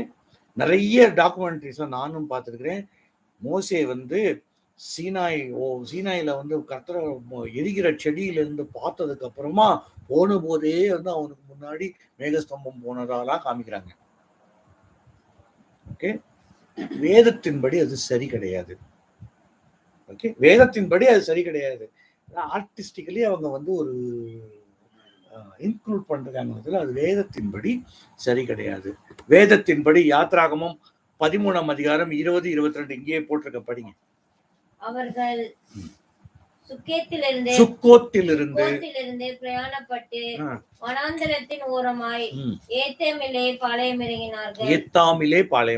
நிறைய டாக்குமெண்ட்ரிஸ்லாம் நானும் பார்த்துருக்கிறேன். மோசே வந்து சீனாயில வந்து கர்த்தரை எரிகிற செடியிலிருந்து பார்த்ததுக்கு அப்புறமா போன போதே வந்து அவனுக்கு முன்னாடி மேகஸ்தம்பம் போனதாலாம் காமிக்கிறாங்க. ஓகே, வேதத்தின்படி அது சரி கிடையாது. ஓகே, வேதத்தின்படி அது சரி கிடையாது. ஆர்டிஸ்டிக்கலி அவங்க வந்து ஒரு இன்க்ளூட் பண்றாங்க, அது வேதத்தின்படி சரி கிடையாது. வேதத்தின்படி யாத்ராகமம் 13ஆம் அதிகாரம் 20, 22 இங்கேயே போட்டிருக்க, படிங்க. அவர்கள் சுக்கோத்திலிருந்து பிரயாணப்பட்டு வனாந்தரத்தின் ஓரமாய் ஏத்தாமிலே பாளையம்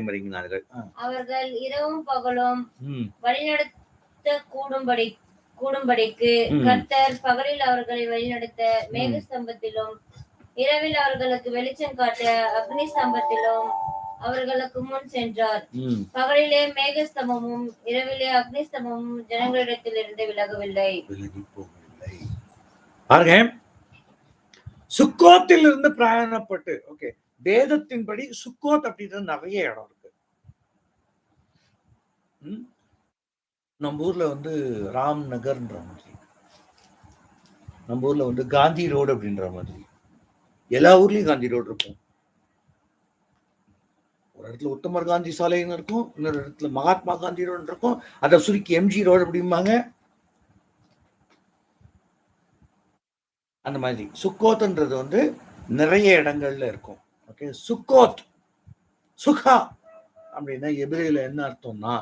இறங்கினார்கள். அவர்கள் இரவும் பகலும் வழிநடத்த கூடும்படிக்கு கர்த்தர் பகலில் அவர்களை வழிநடத்த மேகஸ்தம்பத்திலும் இரவில் அவர்களுக்கு வெளிச்சம் காட்ட அக்னி ஸ்தம்பத்திலும் அவர்களுக்கு முன் சென்றார். பகலிலே மேகஸ்தம்பமும் இரவிலே அக்னி ஸ்தம்பமும் ஜனங்களிடத்திலிருந்து விலகவில்லை. பாருங்க, சுக்கோத்தில் இருந்து பிரயாணப்பட்டு, ஓகே, வேதத்தின்படி சுக்கோத் அப்படின்றது நிறைய இடம் இருக்கு. நம்ம ஊர்ல வந்து ராம் நகர்ன்ற மாதிரி, நம்ம ஊர்ல வந்து காந்தி ரோடு அப்படின்ற மாதிரி, எல்லா ஊர்லயும் காந்தி ரோடு இருக்கும். ஒரு இடத்துல உத்தமர் காந்தி சாலைன்னு இருக்கும், இன்னொரு இடத்துல மகாத்மா காந்தி ரோடு இருக்கும், அதை சுருக்கி எம்ஜி ரோடு அப்படிம்பாங்க. அந்த மாதிரி சுக்கோத்ன்றது வந்து நிறைய இடங்கள்ல இருக்கும். ஓகே, சுக்கோத் சுகா அப்படின்னா எபிரேல என்ன அர்த்தம்னா,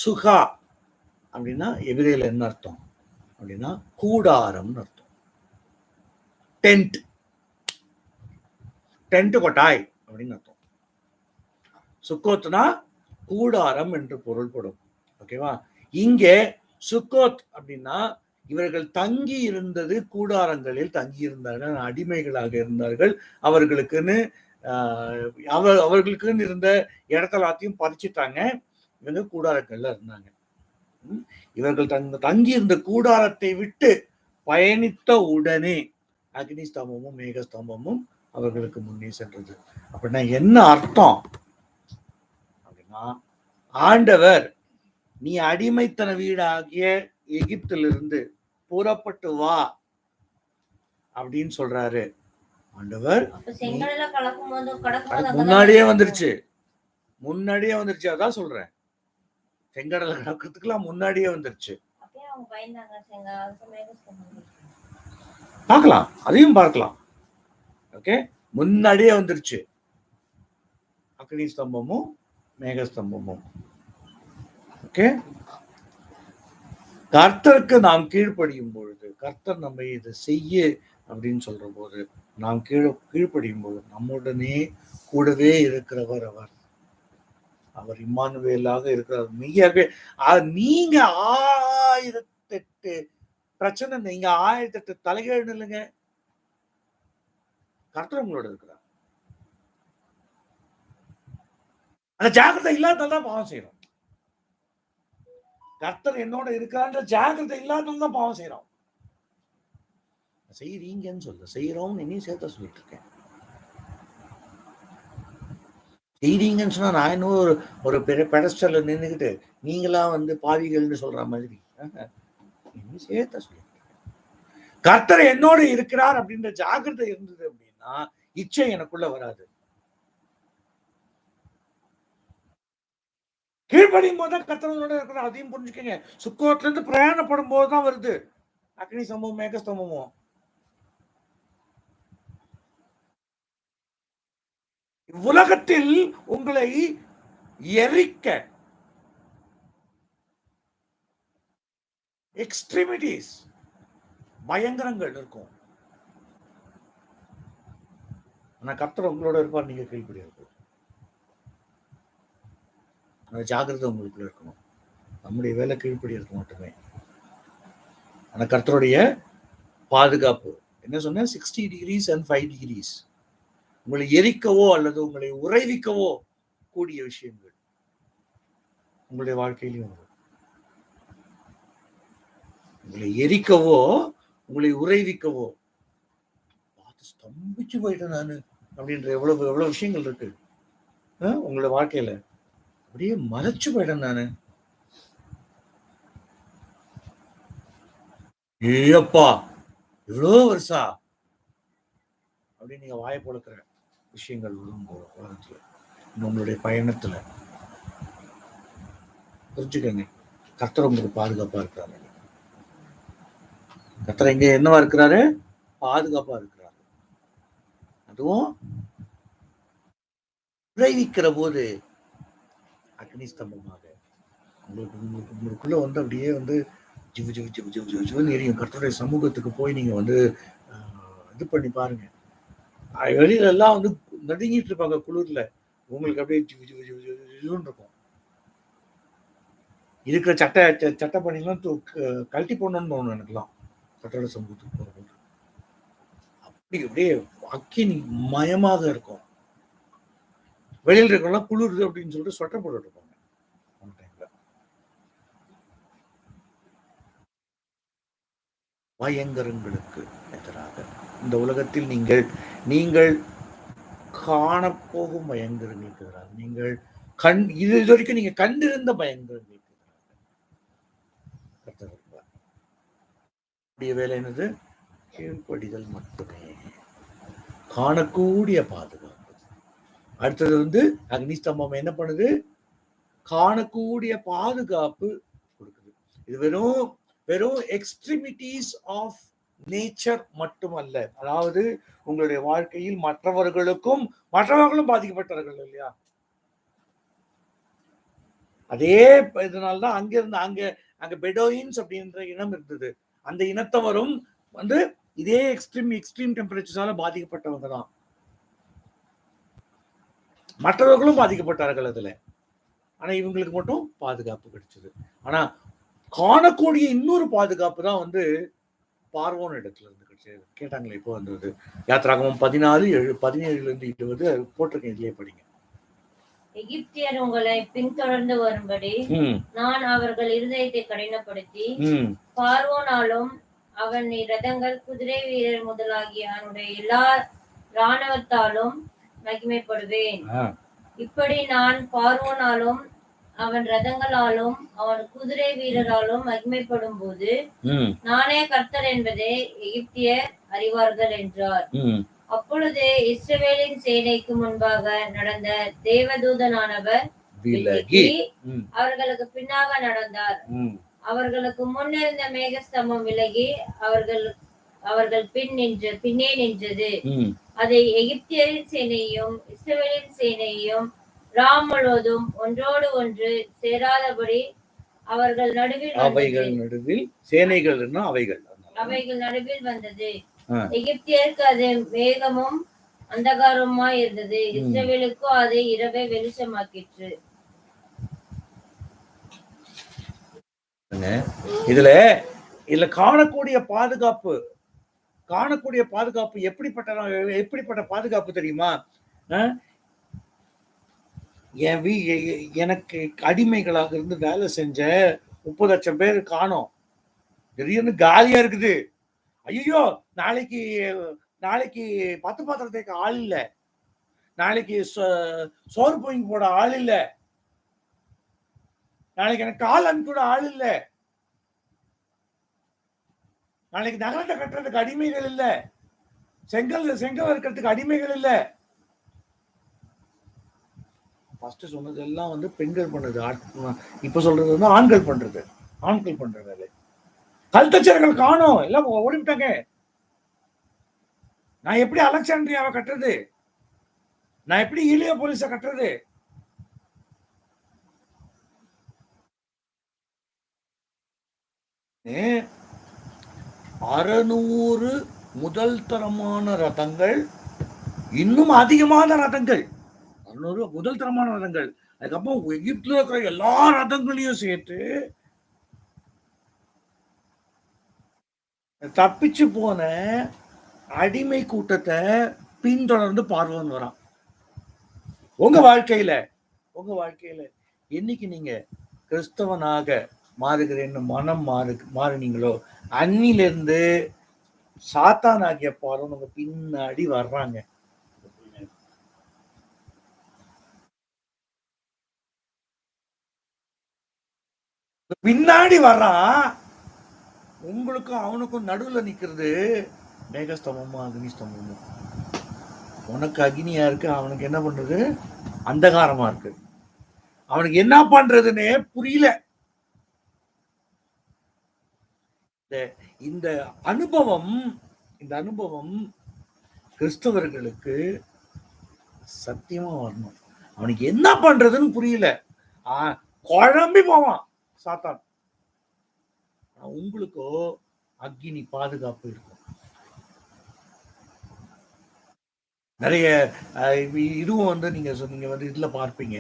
சுகா அப்படின்னா எபிரேல என்ன அர்த்தம் அப்படின்னா கூடாரம்னு அர்த்தம். டென்ட் கொட்டாய் அப்படின்னு அர்த்தம். சுக்கோத்னா கூடாரம் என்று பொருள்படும். ஓகேவா, இங்கே சுக்கோத் அப்படின்னா இவர்கள் தங்கி இருந்தது கூடாரங்களில் தங்கி இருந்தார்கள், அடிமைகளாக இருந்தார்கள். அவர்களுக்குன்னு இருந்த இடத்தெல்லாத்தையும் பறிச்சுட்டாங்க. இவங்க கூடாரங்கள்ல இருந்தாங்க. இவர்கள் தங்கி இருந்த கூடாரத்தை விட்டு பயணித்த உடனே அக்னி ஸ்தம்பமும் மேகஸ்தம்பமும் அவர்களுக்கு முன்னே சென்றது. அப்படின்னா என்ன அர்த்தம் அப்படின்னா, ஆண்டவர் நீ அடிமைத்தன வீடாகிய எகிப்திலிருந்து புறப்பட்டு வா அப்படின்னு சொல்றாரு. ஆண்டவர் முன்னாடியே வந்துருச்சு. அதான் சொல்றேன், செங்கடலை கடக்கிறதுக்குலாம் முன்னாடியே வந்துருச்சு. பார்க்கலாம், அதையும் பார்க்கலாம். ஓகே, முன்னாடியே வந்துருச்சு அக்னி ஸ்தம்பமும் மேகஸ்தம்பமும். ஓகே, கர்த்தருக்கு நாம் கீழ்ப்படியும் பொழுது, கர்த்தர் நம்ம இதை செய்ய அப்படின்னு சொல்ற போது நாம் கீழ்ப்படியும் போது நம்முடனே கூடவே இருக்கிறவர் அவர் இம்மானுவேலாக இருக்கிறார். மெய்யாகவே நீங்க 1008 பிரச்சனை, நீங்க 1008 தலைகீழ் இல்லைங்க, கர்த்தர் உங்களோட இருக்கிறார். அந்த ஜாக்கிரதை இல்லாததான் பாவம் செய்யறோம். கர்த்தர் என்னோட இருக்கான்ற ஜாக்கிரதை இல்லாததான் பாவம் செய்யறோம். செய்யறீங்கன்னு சொல்ல, செய்யறோம் இனி சேர்த்த சொல்லிட்டு இருக்கேன். செய்றீங்கன்னு சொன்னா நான் இன்னும் ஒரு பெரிய பெடஸ்டல்ல நின்றுக்கிட்டு நீங்களா வந்து பாவிகள்னு சொல்ற மாதிரி சேர்த்த சொல்லி கர்த்தர் என்னோடு இருக்கிறார் அப்படின்ற ஜாகிரதை இருந்தது அப்படின்னா இச்சை எனக்குள்ள வராது. கீழ்ப்படியும் போதுதான் கர்த்தரோட இருக்கிறார், அதையும் புரிஞ்சுக்கங்க. சுக்கோட்ல இருந்து பிரயாணப்படும் போதுதான் வருது அக்னி சம்பவம் மேகஸ்தம்பமும். உலகத்தில் உங்களை எரிக்க எக்ஸ்ட்ரீமிட்டிஸ் பயங்கரங்கள் இருக்கும். ஆனா கர்த்தர் உங்களோட இருப்பார், நீங்க கீழ்ப்படியாது. அந்த ஜாகிரதை உங்களுக்குள்ள இருக்கணும். நம்முடைய வேலை கீழ்ப்படியறது மட்டுமே. ஆனா கர்த்தருடைய பாதுகாப்பு என்ன சொன்ன 60 degrees and 5 degrees உங்களை எரிக்கவோ அல்லது உங்களை உறைவிக்கவோ கூடிய விஷயங்கள் உங்களுடைய வாழ்க்கையிலும் வரும். உங்களை எரிக்கவோ உங்களை உறைவிக்கவோ பார்த்து ஸ்தம்பிச்சு போயிட்டேன் நானு அப்படின்ற எவ்வளவு விஷயங்கள் இருக்கு உங்களுடைய வாழ்க்கையில. அப்படியே மறைச்சு போயிட்டேன் நானு. ஏப்பா இவ்வளோ வருஷா அப்படின்னு நீங்க வாயை பொழுக்கிற விஷயங்கள் வரும் உலகத்துல, உங்களுடைய பயணத்துல. புரிஞ்சுக்கங்க, கர்த்தர் உங்களுக்கு பாதுகாப்பா இருக்கிறாரு. கர்த்தர் இங்க என்னவா இருக்கிறாரு? பாதுகாப்பா இருக்கிறாரு. அதுவும் விளைவிக்கிற போது அக்னி ஸ்தம்பமாக உங்களுக்குள்ள வந்து அப்படியே வந்து ஜிவு ஜிவு ஜிவு ஜிவு ஜிவு ஜிவுன்னு எரியும். கர்த்தருடைய சமூகத்துக்கு போய் நீங்க வந்து இது பண்ணி பாருங்க. வெளியில எல்லாம் வந்து நடுங்கிட்டு இருப்பாங்க குளிர்ல, உங்களுக்கு அப்படியே ஜிவு ஜிவு ஜிவு ஜிவு ஜிவுன்னு இருக்கும். இருக்கிற சட்டை பண்ணிலாம் கழட்டி போடணும்னு தோணும் எனக்குலாம் கர்த்தருடைய சமூகத்துக்கு போகும்போது. அப்படி அப்படியே அக்கினி மயமாக இருக்கும். வெளியில் இருக்கலாம் குளிருது அப்படின்னு சொல்லிட்டு ஸ்வெட்டர் போட்டுட்டு இருப்பாங்க. பயங்கரங்களுக்கு எதிராக இந்த உலகத்தில் நீங்கள் காணப்போகும் பயங்கரங்களுக்கு எதிராக, நீங்கள் இது வரைக்கும் நீங்க கண்டிருந்த பயங்கரங்களுக்கு எதிராக வேலை என்னது? கீழ்ப்படிதல் மட்டுமே. காணக்கூடிய பாதுகாப்பு. அடுத்தது வந்து அக்னி ஸ்தம்பம் என்ன பண்ணுது? காணக்கூடிய பாதுகாப்பு கொடுக்குது. இது வெறும் எக்ஸ்ட்ரீமிட்டிஸ் ஆஃப் நேச்சர் மட்டுமல்ல. அதாவது உங்களுடைய வாழ்க்கையில் மற்றவர்களும் பாதிக்கப்பட்டார்கள் இல்லையா? அதே இதனால்தான் அங்க பெடோயின்ஸ் அப்படின்ற இனம் இருந்தது. அந்த இனத்தவரும் வந்து இதே எக்ஸ்ட்ரீம் டெம்பரேச்சர்ஸால பாதிக்கப்பட்டவங்க தான். மற்றவர்களும் பாதிக்கப்பட்டார்கள் அதுல. ஆனா இவங்களுக்கு மட்டும் பாதுகாப்பு கிடைச்சது. ஆனா காணக்கூடிய இன்னொரு பாதுகாப்பு தான் வந்து பார்வோன் இடத்துல இருந்து கிடைச்சது. கேட்டாங்களே இப்போ வந்தது யாத்திராகமம் 14:17-20 போட்டிருக்கேன், இதுலயே படிங்க. எகிப்தியர் உங்களை பின்தொடர்ந்து வரும்படி நான் அவர்கள் இருதயத்தை கடினப்படுத்தி பார்வோனாலும் அவன் ரதங்கள் குதிரை வீரர் முதலாகிய அவனுடைய எல்லா இராணுவத்தாலும் மகிமைப்படுவேன். இப்படி நான் பார்வோனாலும் அவன் ரதங்களாலும் அவன் குதிரை வீரராலும் மகிமைப்படும் போது நானே கர்த்தர் என்பதை எகிப்தியர் அறிவார்கள் என்றார். அப்பொழுது இஸ்ரவேலின் சேனைக்கு முன்பாக நடந்த தேவதூதனானவர் விலகி அவர்களுக்கு பின்னாக நடந்தார். அவர்களுக்கு முன்னிருந்த மேகஸ்தம்பம் விலகி அவர்கள் பின்னே நின்றது. அதை எகிப்தியரின் சேனையும் இஸ்ரவேலின் சேனையும் ராம் முழுவதும் ஒன்றோடு ஒன்று சேராதபடி அவர்கள் நடுவில் சேனைகள் நடுவில் வந்தது. எகிப்தியருக்கு அது மேகமும் அந்தகாரமாய் இருந்தது, இஸ்ரவேலுக்கு அது இரவை வெளிச்சமாக்கிற்று. இதுல காணக்கூடிய பாதுகாப்பு எப்படிப்பட்ட பாதுகாப்பு தெரியுமா? எனக்கு அடிமைகளாக இருந்து வேலை செஞ்ச 30 லட்சம் பேர் காணோம், திடீர்னு காலியா இருக்குது. ஐயோ நாளைக்கு 10 பாத்திரத்துக்கு ஆள் இல்ல, நாளைக்கு சோறு பொங்கி போட ஆள் இல்ல, நாளைக்கு எனக்கு கால் அனுப்பி கூட ஆள் இல்ல, நாளைக்கு நகரத்தை கட்டுறதுக்கு அடிமைகள் இல்ல, செங்கல் இருக்கிறதுக்கு அடிமைகள் இல்ல. ஃபர்ஸ்ட் சொன்னது எல்லாம் வந்து பெண்கள் பண்ணது, இப்ப சொல்றது வந்து ஆண்கள் பண்றது. ஆண்கள் பண்றது கல்தச்சர்கள் காணோம், எல்லாம் ஓடிவிட்டாங்க. நான் எப்படி அலெக்சாண்ட்ரியாவை கட்டுறது, நான் எப்படி ஈலியா போலீஸ கட்டுறது? ஏ 600 முதல் தரமான ரதங்கள், இன்னும் அதிகமான ரதங்கள், 600 முதல் தரமான ரதங்கள். அதுக்கப்புறம் எகிப்துல இருக்கிற எல்லா ரதங்களையும் சேர்த்து தப்பிச்சு போன அடிமை கூட்டத்தை பின்தொடர்ந்து பார்வன் வரான். உங்க வாழ்க்கையில என்னைக்கு நீங்க கிறிஸ்தவனாக மாறுகிறேன்னு மனம் மாறுனீங்களோ, அன்னிலிருந்து சாத்தான் ஆகிய பார்வன் உங்க பின்னாடி வர்றாங்க. பின்னாடி வர்றான். உங்களுக்கும் அவனுக்கும் நடுவுல நிக்கிறது மேகஸ்தம்பமும் அக்னிஸ்தம்பமும். உனக்கு அக்னியா இருக்கு, அவனுக்கு என்ன பண்றது? அந்தகாரமா இருக்கு. அவனுக்கு என்ன பண்றதுன்னே புரியல. இந்த அனுபவம் கிறிஸ்தவர்களுக்கு சத்தியமா வரணும். அவனுக்கு என்ன பண்றதுன்னு புரியல, குழம்பி போவான் சாத்தான். உங்களுக்கோ அக்னி பாதுகாப்பு இருக்கும். நிறைய இதுவும் வந்து நீங்க வந்து இதுல பார்ப்பீங்க,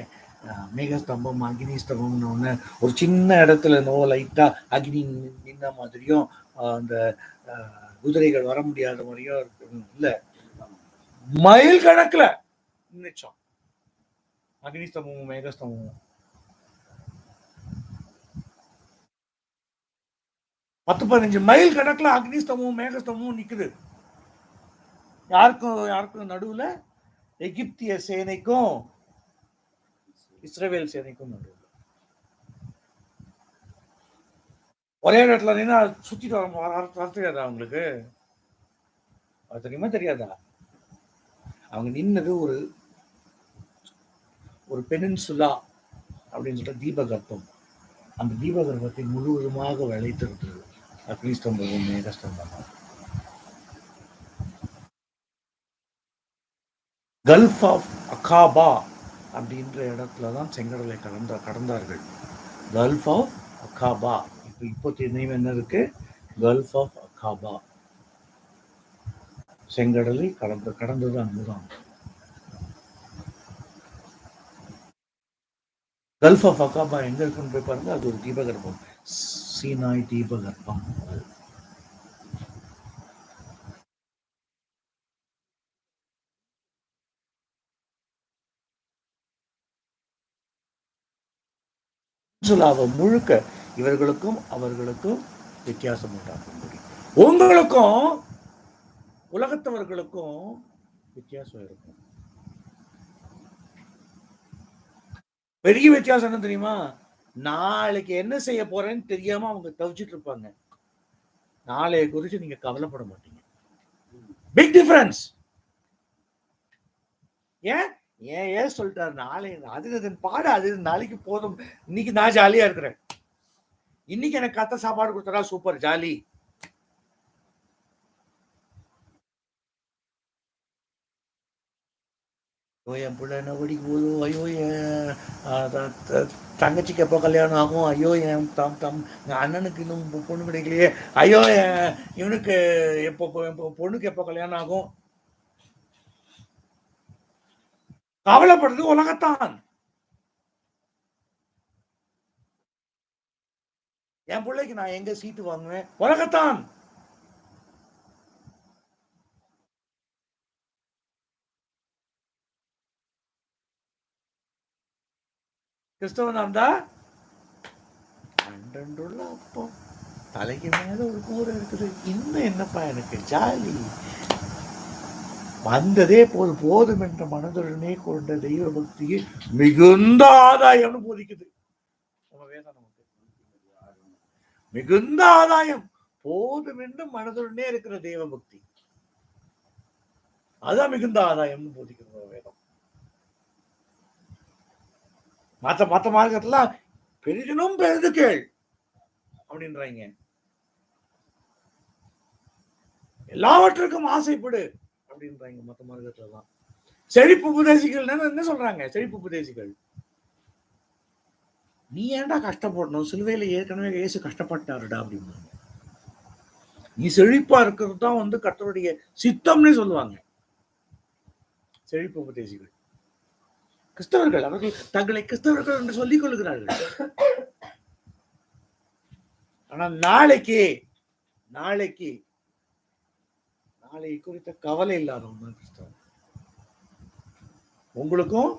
மேகஸ்தம்பம் அக்னி ஸ்தம்பம்னு ஒண்ணு ஒரு சின்ன இடத்துல லைட்டா அக்னி நின்ன மாதிரியும் அந்த குதிரைகள் வர முடியாத மாதிரியும் இருக்கு. இல்ல, மைல் கணக்குல நிச்சயம் அக்னி ஸ்தம்பமும் மேகஸ்தம்பமும் 10-15 மைல் கணக்குல அக்னி ஸ்தம்பமும் மேகஸ்தம்பமும் நிக்குது. யாருக்கும் நடுவுல? எகிப்திய சேனைக்கும் இஸ்ரவேல் சேனைக்கும் நடுவுல. ஒரே இடத்துல நின்னா சுத்திட்டு வர தெரியாதா அவங்களுக்கு? அது தெரியுமா தெரியாதா? அவங்க நின்னது ஒரு பெனின்சுலா அப்படின்னு சொல்ற தீபகற்பம். அந்த தீபகற்பத்தை முழுவதுமாக விளைத்திருந்தது அக்னிஸ்தம்பமும் மேகஸ்தம்பமும். கல்ஃப் ஆஃப் அகாபா அப்படின்ற இடத்துலதான் செங்கடலை கடந்தார்கள். Gulf of Acaba. இப்போ என்ன இருக்கு? Gulf of Aqaba. செங்கடலை கடந்தது அங்குதான். கல்ஃப் ஆஃப் அகாபா எங்க இருக்குன்னு போய் பாருங்க. அது ஒரு தீபகற்பம், சீனாய் தீபகற்பம். முழுக்க இவர்களுக்கும் அவர்களுக்கும் வித்தியாசம் உண்டாகும். உங்களுக்கும் உலகத்தவர்களுக்கும் வித்தியாசம் இருக்கும். பெரிய வித்தியாசம் என்ன தெரியுமா? நாளைக்கு என்ன செய்ய போறேன்னு தெரியாம அவங்க தவிச்சிட்டு இருப்பாங்க. நாளைய குறித்து நீங்க கவலைப்பட மாட்டீங்க. Big difference. ஏன் சொல்லிட்டாரு? நாளை அது பாடு, அது நாளைக்கு போதும். இன்னைக்கு நான் ஜாலியா இருக்கிறேன். இன்னைக்கு எனக்கு கத்த சாப்பாடு கொடுத்தா சூப்பர் ஜாலி. என் பிள்ளை என்ன படிக்கும் போது, ஐயோ என் தங்கச்சிக்கு எப்போ கல்யாணம் ஆகும், ஐயோ என் அண்ணனுக்கு இன்னும் பொண்ணு கிடைக்கலையே, ஐயோ இவனுக்கு பொண்ணுக்கு எப்போ கல்யாணம் ஆகும். கவலைப்படுறது உலகத்தான். என் பிள்ளைக்கு நான் எங்க சீட்டு வாங்குவேன், உலகத்தான். கிறிஸ்தவனா இருந்தா அப்போ தலைக்கு மேல ஒரு கூரை இருக்குது, இன்னும் என்னப்பா எனக்கு ஜாலி. வந்ததே போதும் என்ற மனதுடனே கொண்ட தெய்வ பக்தியை மிகுந்த ஆதாயம்னு போதிக்குது வேதம். நமக்கு மிகுந்த ஆதாயம் போதும் என்று மனதுடனே இருக்கிற தெய்வ பக்தி, அதான் மிகுந்த ஆதாயம்னு போதிக்கிறது வேதம். மற்ற மார்க்கத்துல பெரிதினும் பெரிது கேள் அப்படின்றாங்க, எல்லாவற்றுக்கும் ஆசைப்படு அப்படின்றாங்க மற்ற மார்க்கத்துல தான். செழிப்பு உபதேசிகள் என்ன சொல்றாங்க? செழிப்பு உபதேசிகள், நீ ஏன்டா கஷ்டப்படணும், சிலுவையில ஏற்கனவே இயேசு கஷ்டப்பட்டாருடா அப்படின்னாங்க. நீ செழிப்பா இருக்கிறது தான் கர்த்தருடைய சித்தம்னு சொல்லுவாங்க செழிப்பு உபதேசிகள். கிறிஸ்தவர்கள் அவர்கள் தங்களை கிறிஸ்தவர்கள் என்று சொல்லிக் கொள்கிறார்கள். ஆனா நாளைக்கு குறித்த கவலை இல்லாதவங்க கிறிஸ்தவன். உங்களுக்கும்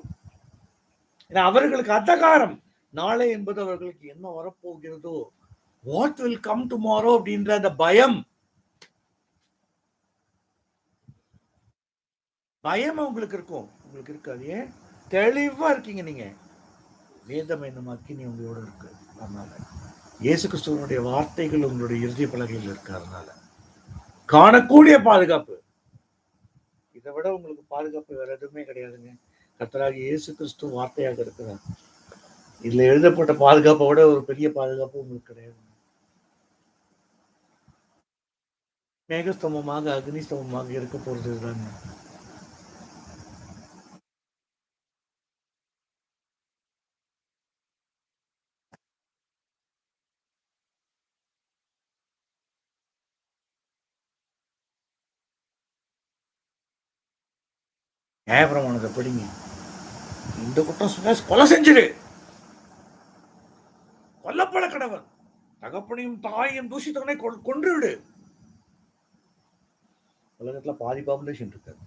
அவர்களுக்கு அந்தகாரம், நாளை என்பது அவர்களுக்கு என்ன வரப்போகிறதோ, வாட் வில் கம் டுமாரோ அப்படின்ற அந்த பயம் உங்களுக்கு இருக்கும், உங்களுக்கு இருக்காது. ஏன்? தெளிவா இருக்கீங்க நீங்க, வேதம் என்னும் அக்கினி உங்களோட இருக்கு. அதனால இயேசு கிறிஸ்துவனுடைய வார்த்தைகள் உங்களுடைய இறுதி பலகையில் இருக்கு. அதனால காணக்கூடிய பாதுகாப்பு, இதை விட உங்களுக்கு பாதுகாப்பு வேற எதுவுமே கிடையாதுங்க. கர்த்தராகிய இயேசு கிறிஸ்து வார்த்தையாக இருக்கிறார். இதுல எழுதப்பட்ட பாதுகாப்பை விட ஒரு பெரிய பாதுகாப்பு உங்களுக்கு கிடையாது. மேகஸ்தம்பமாக அக்னிஸ்தம்பமாக இருக்க போறது தாங்க. நியாயப்பிரமாணத்தை படிங்க. இந்த குற்றம் கொலை செஞ்சிரு, கொல்லப்பட கடவன், தகப்பனையும் தாயையும் தூஷித்தவனை கொன்று விடு. உலகத்துல பாதி பாப்புலேஷன் இருக்காது.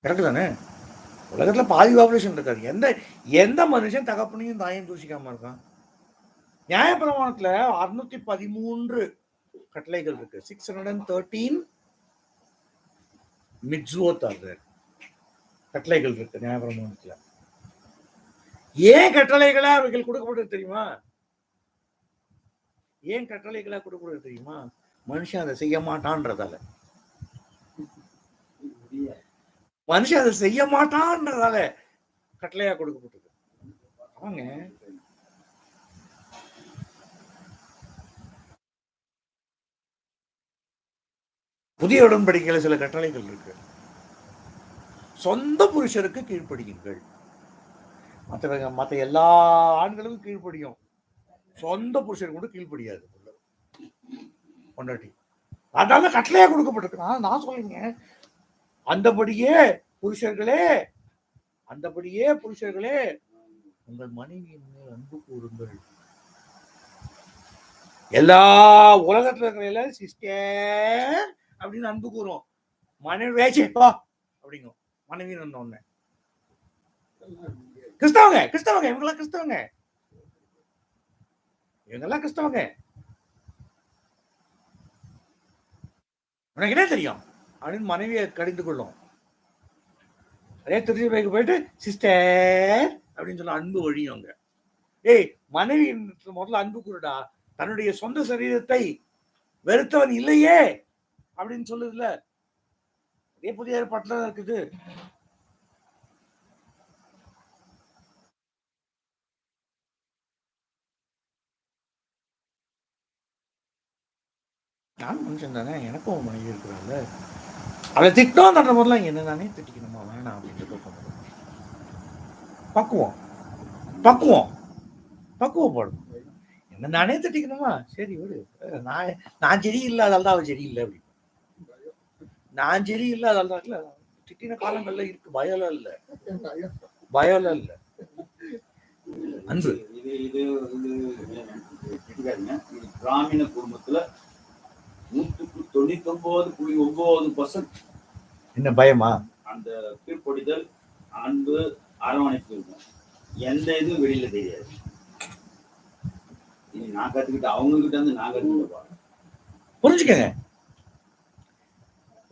கரெக்ட் தானே? உலகத்துல பாதி பாப்புலேஷன் இருக்காது. எந்த மனுஷன் தகப்பனையும் தாயையும் தூஷிக்காம இருக்கான்? நியாயப்பிரமாணத்துல 613 கட்டளைகள் இருக்கு. 613 மிட்சுவோத் கட்டளைகள் இருக்கு நியாயப்பிரமாணத்துல. ஏன் கட்டளைகளா அவைகள் கொடுக்கப்படுறது தெரியுமா? ஏன் கட்டளைகளா கொடுக்கப்படுறது தெரியுமா? மனுஷன் அதை செய்ய மாட்டான்றதால. மனுஷன் அதை செய்ய மாட்டான்றதால கட்டளையா கொடுக்கப்பட்டது. அவங்க புதிய உடன்படிக்கையில சில கட்டளைகள் இருக்கு. சொந்த புருஷருக்கு கீழ்ப்படியுங்கள். மற்ற எல்லா ஆண்களுக்கும் கீழ்ப்படியும், சொந்த புருஷருக்கு கூட கீழ்ப்படியாது பொண்டாட்டி. அதனால கட்டளையா கொடுக்கப்பட்டிருக்கு. நான் சொல்லுங்க, அந்தபடியே புருஷர்களே உங்கள் மனைவியின் மேல் அன்பு கூறுங்கள். எல்லா உலகத்துல இருக்கிற சிஸ்டர் அப்படின்னு அன்பு கூறும். மனைவி வேச்சேப்பா அப்படிங்கும் மனைவின்னு ஒண்ணு. கிறிஸ்தவங்க இவங்கெல்லாம் கிறிஸ்தவங்க. உனக்கு என்ன தெரியும் அப்படின்னு மனைவியை கடிந்து கொள்ளும். அதே திருச்சி போயிட்டு சிஸ்டர் அப்படின்னு சொல்ல அன்பு வழியும். ஏய், மனைவி முதல்ல அன்பு கூறுடா. தன்னுடைய சொந்த சரீரத்தை வெறுத்தவன் இல்லையே அப்படின்னு சொல்லுதுல. அதே புதிய ஏற்பாட்டுல இருக்குது. நான் மனுஷன் தானே, எனக்கும் மனைவி இருக்கிறாங்க. அவளை திட்டம் தட்ட போதெல்லாம் என்ன தானே திட்டிக்கணுமா வேணாம் அப்படின்னு பக்குவப்படும். என்ன நானே திட்டிக்கணுமா, சரி விடு, நான் சரி இல்லாதால்தான் அவள் சரி இல்லை அப்படி. நான் சரி இல்லாதால்தான் இல்ல திட்டின காலங்கள்ல இருக்கு. பயம்லாம் இல்ல அன்பு. இது கிராமீண குடும்பத்துல 99.9% என்ன பயமா? அந்த கீழ்ப்படிதல், அன்பு, அரவணைப்பு இருக்கும். எந்த இதுவும் வெளியில தெரியாது. நான் கத்துக்கிட்ட அவங்க கிட்ட இருந்து நான் கத்துக்கிட்டேன். புரிஞ்சுக்கங்க.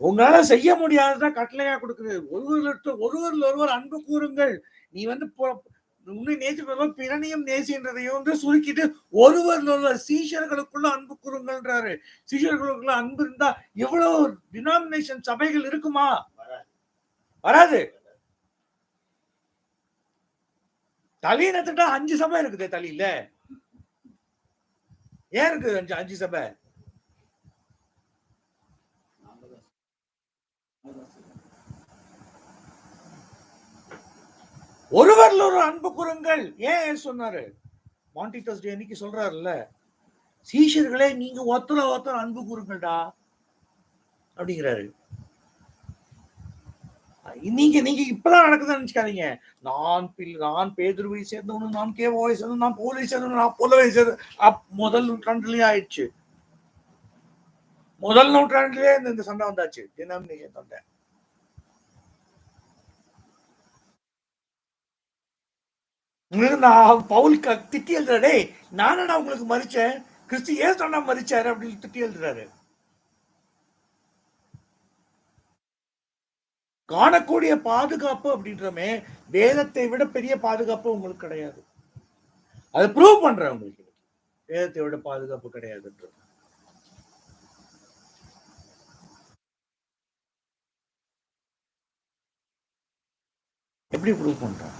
உங்களால செய்ய முடியாததான் கட்டளையா கொடுக்குது. ஒருவர் அன்பு கூறுங்கள். நீ உன்னை நேசிப்பதும் பிறனையும் நேசின்றதையும் சுருக்கிட்டு ஒருவர் சீஷர்களுக்குள்ள அன்பு கூறுங்கள்ன்றாரு. சீஷர்களுக்குள்ள அன்பு இருந்தா எவ்வளவு டினாமினேஷன் சபைகள் இருக்குமா? வராது. தலையினத்துட்டா 5 சபை இருக்குது. தலையில ஏன் இருக்கு 5 சபை? ஒருவர்ல ஒரு அன்பு கூறுங்கள். ஏன் சொன்னாரு? மாண்டி தர்ஸ்டே அன்னைக்கு சொல்றாருல்ல, சீஷர்களே நீங்க ஒருத்தர் அன்பு கூறுங்கள்டா அப்படிங்கிறாரு. நீங்க இப்பதான் நடக்குதுன்னு நினைச்சுக்காதீங்க. நான் பேதுருவை சேர்ந்தவனு, நான் கேவோவை சேர்ந்தவனு, நான் பவுலை சேர்ந்தவனு, நான் போலவை சேர்ந்த முதல் நூற்றாண்டுலயே ஆயிடுச்சு. முதல் நூற்றாண்டுலயே இந்த சண்டை வந்தாச்சு, டினாமினேஷன் சண்டை. நான் பவுல் திட்டி எழுதுறாடே, நானடா உங்களுக்கு மறிச்சேன், கிறிஸ்து ஏன் சொன்னா மறிச்சாரு அப்படின்னு திட்டி எழுதுறாரு. காணக்கூடிய பாதுகாப்பு அப்படின்றமே வேதத்தை விட பெரிய பாதுகாப்பு உங்களுக்கு கிடையாது. அதை ப்ரூவ் பண்றேன் உங்களுக்கு. வேதத்தை விட பாதுகாப்பு கிடையாதுன்றது. எப்படி ப்ரூவ் பண்றேன்?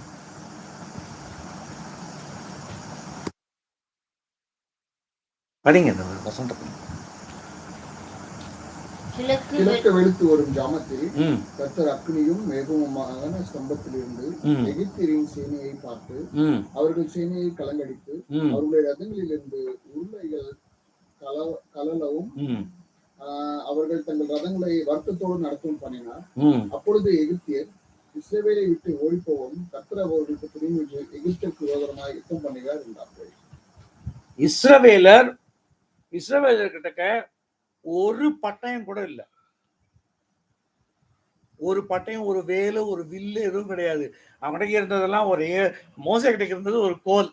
படிங்க இந்த வசந்த. கிழக்கு வெளுத்து வரும் ஜாமத்தில் கர்த்தர் அக்னியும் மேகமுமான ஸ்தம்பத்திலிருந்து எகிப்தியரின் சேனையை பார்த்து அவர்கள் சேனையை கலங்கடித்து அவர்களுடைய ரதங்களிலிருந்து உருளைகள் கலலவும் அவர்கள் தங்கள் ரதங்களை வருத்தத்தோடு நடத்தவும் பண்ணினார். அப்பொழுது எகிப்தியர் இஸ்ரவேலை விட்டு ஓடிப்போவும் கர்த்தர் அவர்களுக்கு திரும்பி எகிப்திற்கு விரோதமாக யுத்தம் பண்ணுகிறார் என்றார்கள். இஸ்ரவேலர் கிட்ட ஒரு பட்டயம் கூட இல்ல. ஒரு பட்டயம், ஒரு வேலு, ஒரு வில்லு எதுவும் கிடையாது. அவனுக்கு இருந்ததெல்லாம் ஒரே மோசை கிட்ட இருந்தது ஒரு கோல்.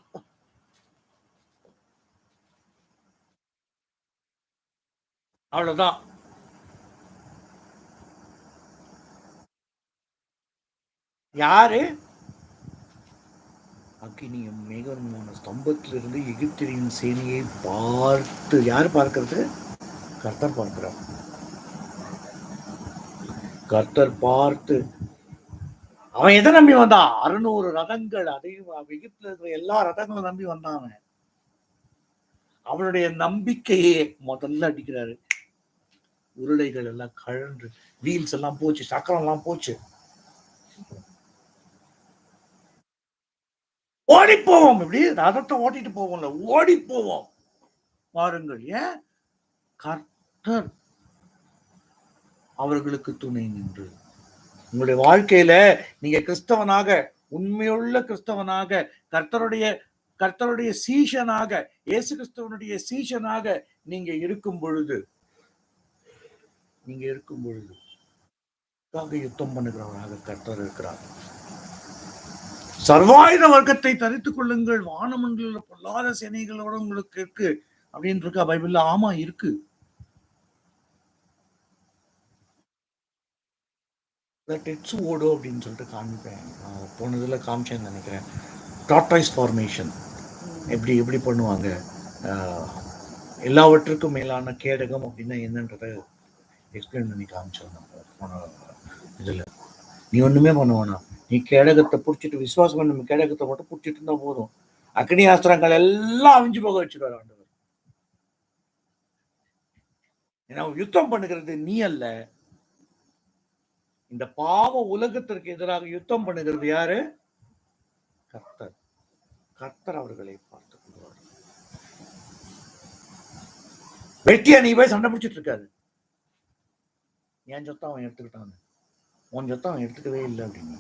அவ்வளவுதான். யாரு? அக்கினியும் மேகமான ஸ்தம்பத்திலிருந்து எகிப்தியரின் சேனையை பார்த்து, யாரு பார்க்கிறது? கர்த்தர் பார்க்கிறார். கர்த்தர் பார்த்து அவன் எதை நம்பி வந்தான்? 600 ரதங்கள். அதையும் எகிப்துல இருக்கிற எல்லா ரதங்களும் நம்பி வந்தான். அவனுடைய நம்பிக்கையே முதல்ல அடிக்கிறாரு. உருளைகள் எல்லாம் கழன்று, வீல்ஸ் எல்லாம் போச்சு, சக்கரம் எல்லாம் போச்சு. ஓடி போவோம். இப்படி ரதத்தை ஓட்டிட்டு போவோம்ல, ஓடி போவோம் பாருங்கள். ஏன்? கர்த்தர் அவர்களுக்கு துணை நின்று. உங்களுடைய வாழ்க்கையில நீங்க கிறிஸ்தவனாக, உண்மையுள்ள கிறிஸ்தவனாக, கர்த்தருடைய சீஷனாக, இயேசு கிறிஸ்தவனுடைய சீஷனாக நீங்க இருக்கும் பொழுது யுத்தம் பண்ணுகிறவராக கர்த்தர் இருக்கிறார். சர்வாயுத வர்க்கத்தை தரித்துக் கொள்ளுங்கள், வானமண்டல பொல்லாத சேனைகளோட உங்களுக்கு இருக்கு அப்படின்னு இருக்கா பைபிள்ல? ஆமா இருக்கு. ஓடோ அப்படின்னு சொல்லிட்டு காமிப்பேன். போனதுல காமிச்சேன்னு நினைக்கிறேன். டார்டாய்ஸ் ஃபார்மேஷன் எப்படி பண்ணுவாங்க, எல்லாவற்றுக்கும் மேலான கேடகம் அப்படின்னா என்னன்றத எக்ஸ்பிளைன் பண்ணி காமிச்சிருந்தாங்க போன இதுல. நீ ஒண்ணுமே பண்ணுவானா, நீ கேடகத்தை பிடிச்சிட்டு, விசுவாசம் பண்ண கேடகத்தை மட்டும் பிடிச்சிட்டு இருந்தா போதும், அக்னி ஆஸ்திரங்கள் எல்லாம் அவிஞ்சு போக வச்சுடுவார் ஆண்டவர். ஏன்னா யுத்தம் பண்ணுகிறது நீ அல்ல. இந்த பாவ உலகத்திற்கு எதிராக யுத்தம் பண்ணுகிறது யாரு? கர்த்தர். கர்த்தர் அவர்களை பார்த்துக் கொள்வார். வெட்டியா நீ போய் சண்டை பிடிச்சிட்டு இருக்காது. என் சொத்தம் அவன் எடுத்துக்கிட்டான், உன் சொத்தம் அவன் எடுத்துக்கவே இல்லை அப்படின்னு,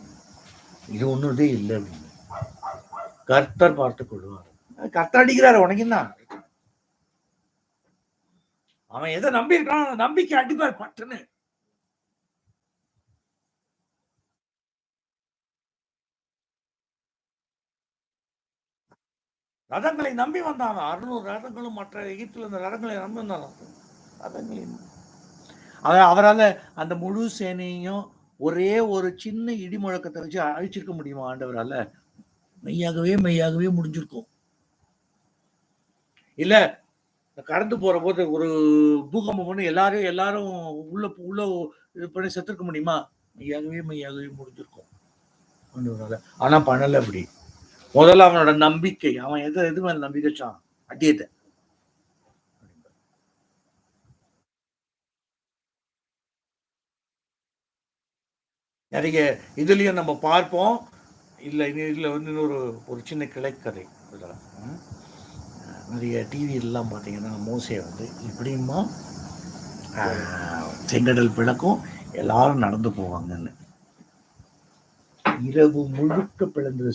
இது ஒண்ணுதே இல்லை அப்படின்னு கர்த்தர் பார்த்துக் கொள்வார். கர்த்தர் அடிக்கிறாரு, உனக்கு என்ன? அவன் எதை நம்பி இருக்கான், அந்த நம்பிக்கை அடிப்பார் பட்டுன்னு. ரதங்களை நம்பி வந்தான். 600 ரதங்களும் மற்ற எகிப்துல இருந்த ரதங்களை நம்பி வந்தான். அவரால் அந்த முழு சேனையும் ஒரே ஒரு சின்ன இடி முழக்கத்தை வச்சு அழிச்சிருக்க முடியுமா ஆண்டவரால்? மெய்யாகவே முடிஞ்சிருக்கும். இல்ல கடந்து போற போது ஒரு பூகம்பம் பண்ணி எல்லாரும் உள்ள இது பண்ணி செத்துருக்க முடியுமா? மெய்யாகவே முடிஞ்சிருக்கும் ஆண்டவரால. ஆனா பண்ணல. அப்படி முதல்ல அவனோட நம்பிக்கை, அவன் எது மேல நம்பிக்கை வச்சான்? அடியத்தை. நிறைய இதுலயும் நம்ம பார்ப்போம். இதுல வந்து ஒரு சின்ன கிளைக்கதை. நிறைய டிவிலாம் பார்த்தீங்கன்னா மோசே வந்து இப்படியுமா செங்கடல் பிளக்கும், எல்லாரும் நடந்து போவாங்கன்னு. இரவு முழுக்க பிளந்தது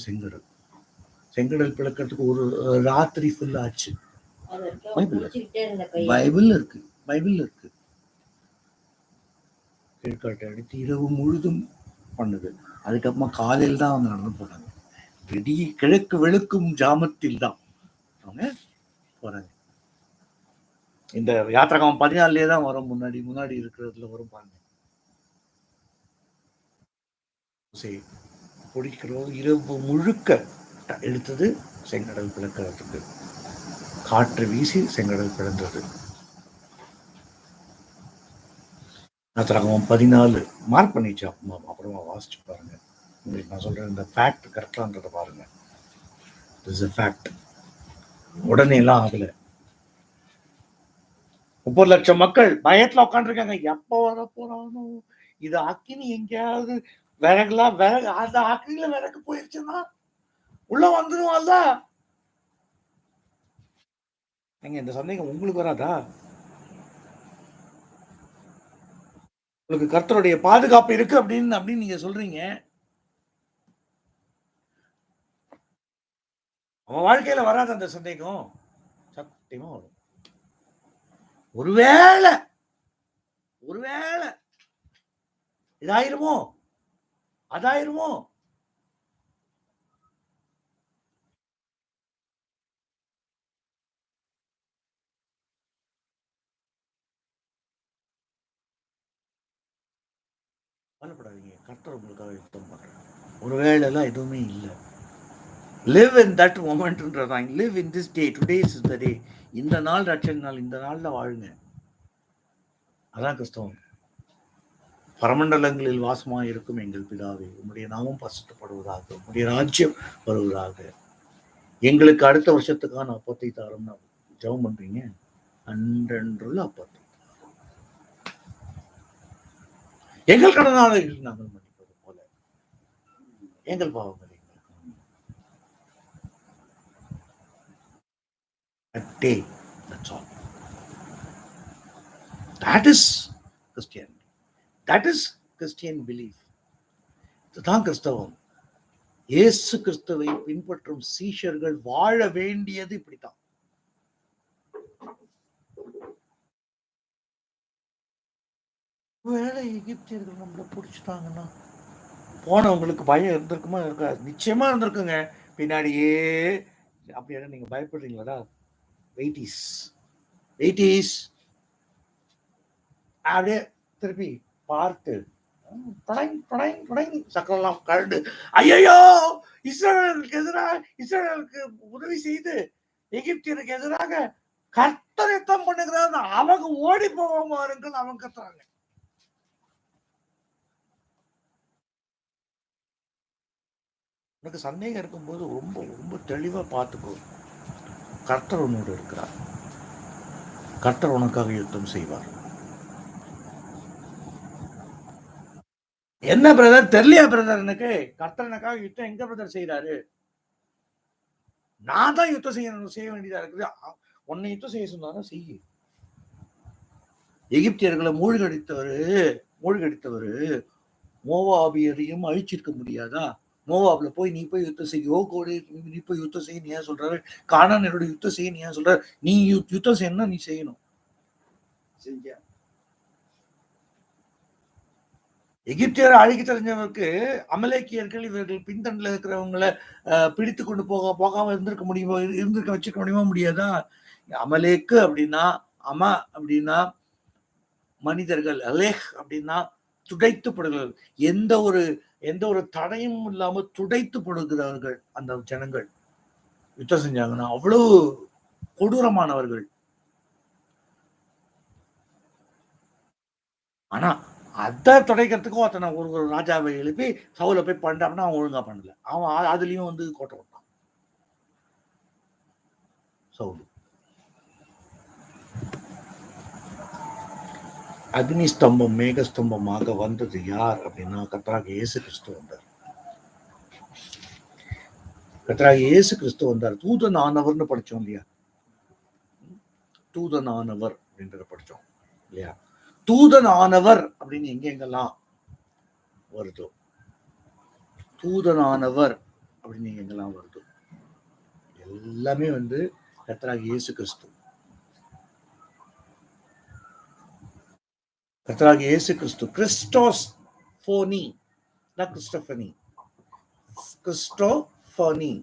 செங்கடல் பிளக்கிறதுக்கு ஒரு ராத்திரி ஃபுல் ஆச்சு. பைபிள் இருக்கு. கீழ்காட்டு அடித்து இரவு முழுதும் பண்ணுது. அதுக்கப்புறமா காலையில் தான் அவங்க நடந்து போறாங்க. கிழக்கு வெளுக்கும் ஜாமத்தில் தான் அவங்க போறாங்க. இந்த யாத்திராகமம் 14 தான் வரும். முன்னாடி இருக்கிறதுல வரும் பாருங்க. பொடிக்கிறோம் இரவு முழுக்க எடுத்தது செங்கடல் பிளக்கிறதுக்கு. காற்று வீசி செங்கடல் பிளந்தது. யாத்திராகமம் 14 மார்க் பண்ணிச்சு. அப்புறமா வாசிச்சு பாருங்க. உங்களுக்கு நான் சொல்றேன், இந்த ஃபேக்ட் கரெக்டான்றத பாருங்க. This is fact. உடனே எல்லாம் ஆகல. 30 லட்சம் மக்கள் பயத்துல உட்காந்துருக்காங்க. எப்ப வர போறானோ, இது அக்கினி எங்கேயாவது விறகு அந்த அக்கினில விறகு போயிருச்சுன்னா உள்ள வந்துருவான்ல. நீங்க இந்த சந்தேகம் உங்களுக்கு வராதா? உங்களுக்கு கர்த்தருடைய பாதுகாப்பு இருக்கு அப்படின்னு நீங்க சொல்றீங்க. அவன் வாழ்க்கையில வராத அந்த சந்தேகம்? சத்தியமா வரும். ஒருவேளை இதாயிருமோ அதாயிருமோ. கவலைப்படாதீங்க, கர்த்தர் உங்களுக்காக யுத்தம் பண்றாரு. ஒருவேளை எல்லாம் எதுவுமே இல்லை. live in that momentன்றதான். live in this day. today is the day. இந்த நாள் ரட்சணை நாள். இந்த நாள்ல வாழுங்க. அதான் கிறிஸ்தவம். பரமண்டலங்களில் வாசமாக இருக்கும் எங்கள் பிதாவே, உம்முடைய நாமம் பரிசுத்தப்படுவதாக, உம்முடைய ராஜ்யம் வருவதாக, எங்களுக்கு அடுத்த வருஷத்துக்கான அப்பத்தை தாரோம்னு ஜெபம் பண்றீங்க. அன்றன்றுள்ள அப்பத்தை எங்கள் கடனாளிகள் நாங்கள் மன்னிப்பது போல எங்கள் பாவங்களை day. That's all. That is Christianity. That is Christian belief. இதுதான் கிறிஸ்தவம். இயேசு கிறிஸ்துவை பின்பற்றும் சீஷர்கள் வாழ வேண்டியது இப்படித்தான். வேலை எகிப்தியர்கள் நம்மள பிடிச்சிட்டாங்கன்னா போனவங்களுக்கு பயம் இருந்திருக்குமா? இருக்காது. நிச்சயமா இருந்திருக்குங்க. பின்னாடியே அப்படியே நீங்க பயப்படுறீங்களா? வெயிட்டிஸ் அப்படியே திருப்பி பார்த்து சக்கரெல்லாம் கரண்டு, ஐயோ இஸ்ரவேலுக்கு உதவி செய்து எகிப்தியருக்கு எதிராக கர்த்தர் யுத்தம் பண்ணுகிறார். அவங்க ஓடி போவார்கள். அவங்க கத்துறாங்க. உனக்கு சந்தேகம் இருக்கும்போது ரொம்ப ரொம்ப தெளிவா பார்த்துக்கோ. கர்த்தர் உன்னோடு இருக்கிறார். கர்த்தர் உனக்காக யுத்தம் செய்வார். என்ன பிரதர் தெரியலையா? பிரதர் எனக்கு கர்த்தர் எனக்காக யுத்தம் எங்க பிரதர் செய்யறாரு? நான் தான் யுத்தம் செய்ய வேண்டியதா இருக்குது. உன்னை யுத்தம் செய்ய சொன்னாலும் செய்ய. எகிப்தியர்களை மூழ்கடித்தவரு மோவாபியரையும் அழிச்சிருக்க முடியாதா? மோவாப்ல போய் நீ போய் யுத்தம் செய்ய, நீ போய் யுத்தம் செய்ய நீ ஏன் சொல்றாரு? கானானியரோட யுத்தம் செய்ய நீ ஏன் சொல்றாரு? நீ யுத்தம் செய்யணும், நீ செய்யணும். எகிப்தியரை அழிக்க தெரிஞ்சவருக்கு அமலேக்கியர்கள் இவர்கள் பின்தண்டில் இருக்கிறவங்களை பிடித்து கொண்டு போகாம இருந்திருக்க வச்சுக்க முடியுமா? முடியாதா? அமலேக்கு அப்படின்னா, அப்படின்னா மனிதர்கள், அலேஹ் அப்படின்னா துடைத்து படுகிறார்கள், எந்த ஒரு தடையும் இல்லாம துடைத்து படுகிறார்கள். அந்த ஜனங்கள் யுத்தம் செஞ்சாங்கன்னா அவ்வளவு கொடூரமானவர்கள். ஆனா அதை துடைக்கிறதுக்கும் ஒருத்தனை ஒரு ராஜாவை எழுப்பி சவுல போய் பண்ணான்னா அவன் ஒழுங்கா பண்ணல. அவன் அதுலயும் வந்து கோட்டை விட்டான் சவுல். அக்னி ஸ்தம்பம் மேக ஸ்தம்பமாக வந்தது யார் அப்படின்னா கர்த்தராகிய இயேசு கிறிஸ்து வந்தார். கர்த்தராகிய இயேசு கிறிஸ்து வந்தார். தூதனானவர்னு படிச்சோம் இல்லையா? தூதனானவர் அப்படின்றத படிச்சோம் இல்லையா? தூதனானவர் அப்படின்னு எங்கெங்கெல்லாம் வருதோ, தூதனானவர் அப்படின்னு எங்கெல்லாம் வருதோ எல்லாமே வந்து கர்த்தராகிய இயேசு கிறிஸ்து. கர்த்தராகிய இயேசு கிறிஸ்து, கிறிஸ்டோஸ் போனி, கிறிஸ்டோபனி, கிறிஸ்டோபனி.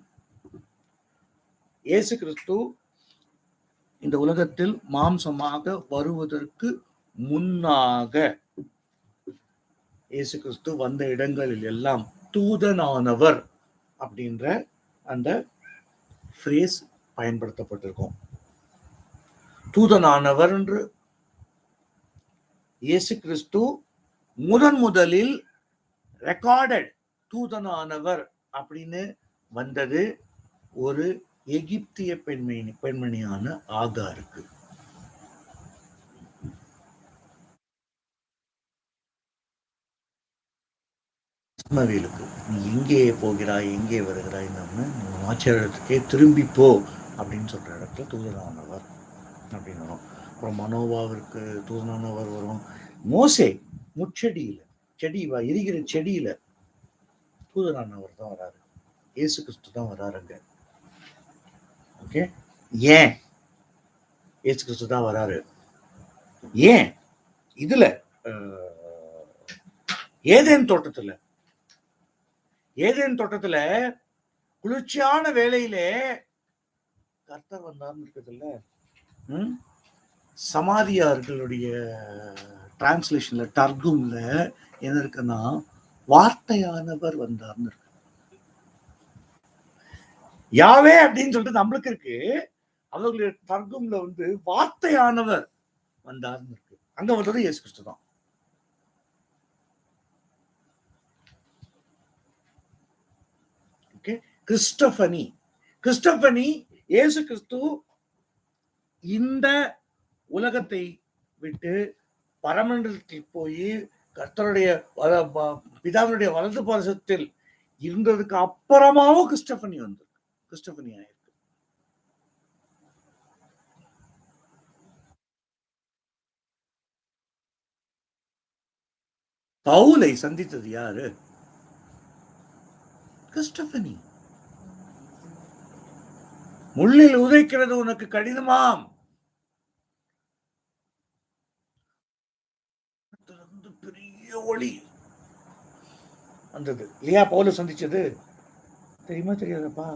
இயேசு கிறிஸ்து இந்த உலகத்தில் மாம்சமாக வருவதற்கு முன்னாக இயேசு கிறிஸ்து வந்த இடங்களில் எல்லாம் தூதனானவர் அப்படின்ற அந்த ஃப்ரேஸ் பயன்படுத்தப்பட்டிருக்கும். தூதனானவர் என்று இயேசு கிறிஸ்து முதலில் ரெக்கார்டட் தூதனானவர் அப்படின்னு வந்தது ஒரு எகிப்திய பெண்மணியான ஆகாருக்கு. இஸ்மவேலுக்கு நீ எங்கே போகிறாய், எங்கே வருகிறாய், ஆச்சரியத்துக்கே திரும்பி போ அப்படின்னு சொல்ற இடத்துல தூதனானவர் அப்படின்னு வரும். அப்புறம் மனோவாவிற்கு தூதனானவர் வரும். மோசே முச்செடியில எரிகிற செடியில தூதனானவர் தான் வராரு. இயேசு கிறிஸ்து தான் வராருங்க. ஓகே, ஏன் இயேசு கிறிஸ்து தான் வராரு? ஏன் இதுல ஏதேன் தோட்டத்துல குளிர்ச்சியான வேளையிலே கர்த்தர் வந்தார்னு இருக்குதுல்ல. சமாரியார்களுடைய டிரான்ஸ்லேஷன்ல தர்கும்ல என்ன இருக்குன்னா வார்த்தையானவர் வந்தார்னு இருக்கு. யாவே அப்படின்னு சொல்லிட்டு நம்மளுக்கு இருக்கு, அவர்களுடைய தர்கும்ல வந்து வார்த்தையானவர் வந்தார்னு இருக்கு. அங்க வந்தது இயேசு கிறிஸ்து தான். ஓகே, கிறிஸ்டோபனி இயேசு கிறிஸ்து இந்த உலகத்தை விட்டு பரமண்டலத்தில் போய் கர்த்தருடைய பிதாவினுடைய வலது பாரசத்தில் இருந்ததுக்கு அப்புறமாவும் கிறிஸ்டோபனி ஆயிருக்கு. பவுலை சந்தித்தது யாரு? கிறிஸ்டோபனி. முள்ளில் உதைக்கிறது உனக்கு கடினமாம், பெரிய ஒளி வந்தது இல்லையா? பவுலை சந்திச்சது தெரியுமா தெரியாதப்பா?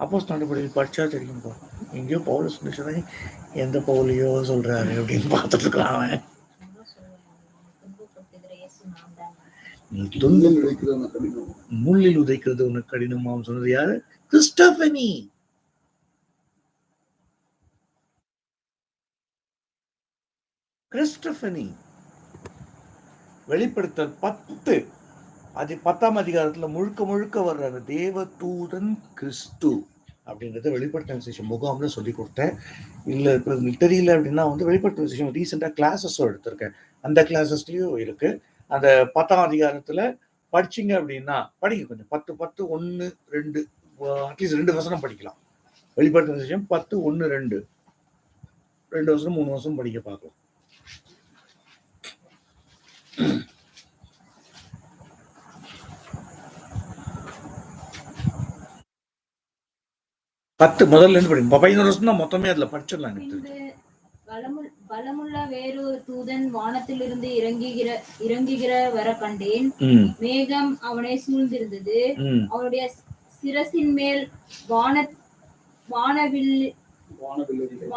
அப்போஸ்தலர் நடவடிக்கைகள் படிச்சா தெரியும்பா. எங்கேயோ பவுலை சந்திச்சதை எந்த பவுலையோ சொல்றாரு அப்படின்னு பார்த்துட்டு இருக்கான் அவன். முள்ளில் உதைக்கிறது உனக்கு கடினமாம் சொன்னது யாரு? கிறிஸ்டோபனி. வெளிப்படுத்தல் 10 அது 10ஆம் அதிகாரத்துல முழுக்க வர்ற தேவ தூதன் கிறிஸ்து அப்படின்றத வெளிப்படுத்தல் விசேஷம் முகாம்ல சொல்லி கொடுத்தேன். இல்ல தெரியல அப்படின்னா வந்து வெளிப்படுத்தல் விசேஷம் ரீசெண்டா கிளாஸஸும் எடுத்திருக்கேன். அந்த கிளாஸஸ்லயும் இருக்கு. அந்த 10ஆம் அதிகாரத்துல படிச்சிங்க அப்படின்னா படிங்க கொஞ்சம். 10, 1, 2 அட்லீஸ்ட் 2 வசனம் படிக்கலாம். வெளிப்படுத்தல் விசேஷம் 10, 1, 2 வசனம் 3 வசனம் படிக்க பார்க்கலாம். முதல்ல இருந்து படிங்க. 15 வருஷம் தான் மொத்தமே அதுல படிச்சிடலாம். பலமுள்ள வேறொரு தூதன் வானத்திலிருந்து இறங்குகிற வர கண்டேன். மேகம் அவனை சூழ்ந்திருந்தது. அவனுடைய சிரசின் மேல்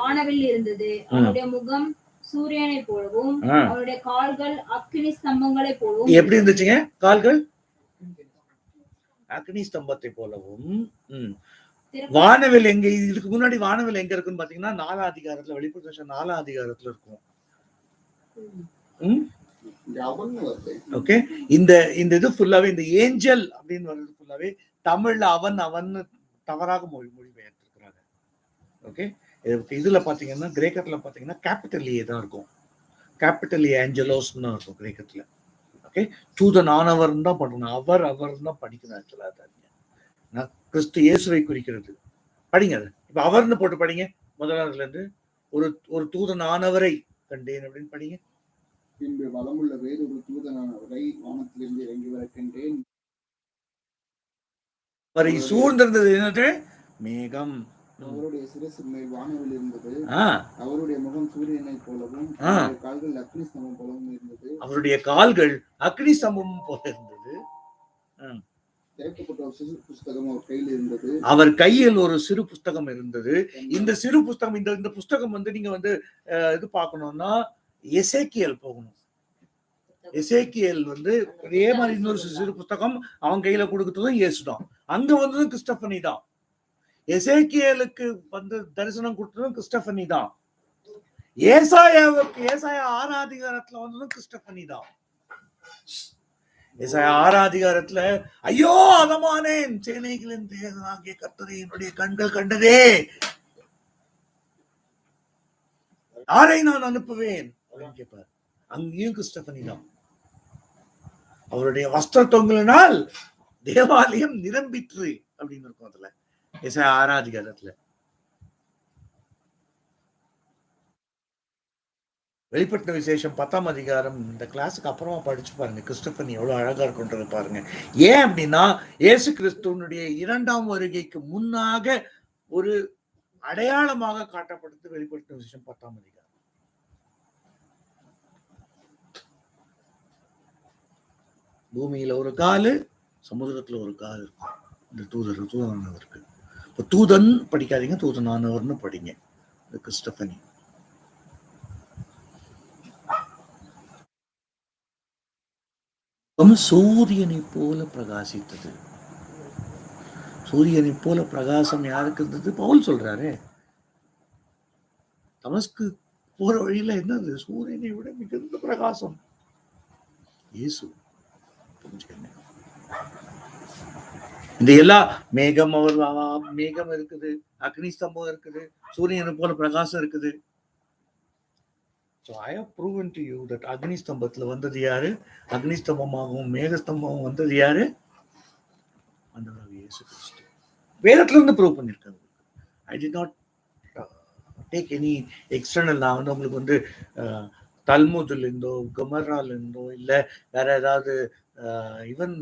வானவில் இருந்தது. அவனுடைய முகம் சூரியனை போலவும் ஆ. அவருடைய கால்கள் அக்கினி ஸ்தம்பங்களை போலவும் எப்படி இருந்துச்சுங்க கால்கள்? அக்னி ஸ்தம்பத்தை போலவும். வானவில் எங்க, இதுக்கு முன்னாடி வானவில் எங்க இருக்குன்னு பாத்தீங்கன்னா 4ஆம் அதிகாரத்துல, வெளிப்படுத்தல் 4ஆம் அதிகாரத்துல இருக்கும். ஓகே, இந்த இது ஃபுல்லாவே இந்த ஏஞ்சல் அப்படின்னு வர்றது ஃபுல்லாவே தமிழ்ல அவன் அவன் தவறாக மொழிபெயர்த்திருக்கிறாங்க. ஓகே, இதுல பாத்தீங்கன்னா கிரேக்கத்துல பாத்தீங்கன்னா கேபிட்டல் ஏ தான் இருக்கும். கேபிட்டல் ஏ ஏஞ்சலோஸ் தான் இருக்கும் கிரேக்கத்துல. ஓகே, தூதன் ஆனவர் தான் பண்ணணும், அவர் தான் படிக்கணும். ஆக்சுவலா கிறிஸ்து இயேசுவை குறிக்கிறது. படிங்க அது. இப்ப அவர்னு போட்டு படிங்க. முதலாவதுல இருந்து ஒரு தூதன் ஆனவரை கண்டேன் அப்படின்னு படிங்க. பின்பு வளமுள்ள வேறொரு தூதனானவரை வானத்திலிருந்து இறங்கி வர கண்டேன். அவரை சூழ்ந்திருந்தது என்னது? மேகம். அவருடைய சிரசு மேல் வானவில் இருந்தது. அவருடைய முகம் சூரியனை போலவும் கால்கள் அக்னி ஸ்தம்பம் போலவும் இருந்தது. அவருடைய கால்கள் அக்னி ஸ்தம்பம் போல இருந்தது. திறக்கப்பட்ட ஒரு சிறு புஸ்தகம் அவர் கையில் இருந்தது. அவர் கையில் ஒரு சிறு புஸ்தகம் இருந்தது. இந்த சிறு புஸ்தகம், இந்த புஸ்தகம் வந்து நீங்க வந்து இது பார்க்கணும்னா எசேக்கியேல் போகணும். எசேக்கியேல் வந்து அதே மாதிரி இன்னொரு சிறு புஸ்தகம் அவன் கையில கொடுக்கறதும் இயேசுதான். அங்க வந்ததும் கிறிஸ்டபனி தான். எசேக்கியேலுக்கு வந்து தரிசனம் கொடுத்ததும் கிறிஸ்டபனி தான். ஏசாயா 6ஆம் அதிகாரத்துல வந்ததும் கிறிஸ்டபனி தான். ஏசாயா 6ஆம் அதிகாரத்துல ஐயோ அதமானேன், சேனைகளின் தேவனாகிய கர்த்தரை என்னுடைய கண்கள் கண்டதே, யாரை நான் அனுப்புவேன் அப்படின்னு கேட்பார். அங்கேயும் கிறிஸ்டபனி தான். அவருடைய வஸ்திர தொங்கலினால் தேவாலயம் நிரம்பிற்று அப்படின்னு இருக்கும். அதுல ஏசாயா 6ஆம் அதிகாரத்துல. வெளிப்பட்ட விசேஷம் 10ஆம் அதிகாரம் இந்த கிளாஸுக்கு அப்புறமா படிச்சு பாருங்க. கிறிஸ்டபனி எவ்வளவு அழகா இருக்குன்றது பாருங்க. ஏன் அப்படின்னா இயேசு கிறிஸ்துவனுடைய 2ஆம் வருகைக்கு முன்னாக ஒரு அடையாளமாக காட்டப்பட்டது வெளிப்பட்ட விசேஷம் 10ஆம் அதிகாரம். பூமியில ஒரு காலு, சமுதிரத்துல ஒரு கால் இருக்கும். இந்த தூதனானவருக்கு. இப்ப தூதன் படிக்காதீங்க, தூதனானவர்னு படிங்க. இந்த கிறிஸ்டபனி. சூரியனை போல பிரகாசித்தது. சூரியனை போல பிரகாசம் யாருக்கு இருந்தது? பவுல் சொல்றாரு. தமஸ்கு போற வழியில என்னது? சூரியனை விட மிகுந்த பிரகாசம் இயேசு. இந்த எல்லா மேகம், மேகம் இருக்குது, அக்னி ஸ்தம்பம் இருக்குது, சூரியனை போல பிரகாசம் இருக்குது. So I have proven to you that அக்னி ஸ்தம்பத்துல வந்தது யாரு? அக்னி ஸ்தம்பமாகவும் மேகஸ்தம்பமும் வந்தது யாரு? ஆண்டவராகிய இயேசு கிறிஸ்து. வேதத்துல இருந்து ப்ரூவ் பண்ணிருக்காங்க. I did not take any external. நான் வந்து உங்களுக்கு வந்து தல்முதுல இருந்தோ கமரால இருந்தோ இல்ல வேற ஏதாவது இவன்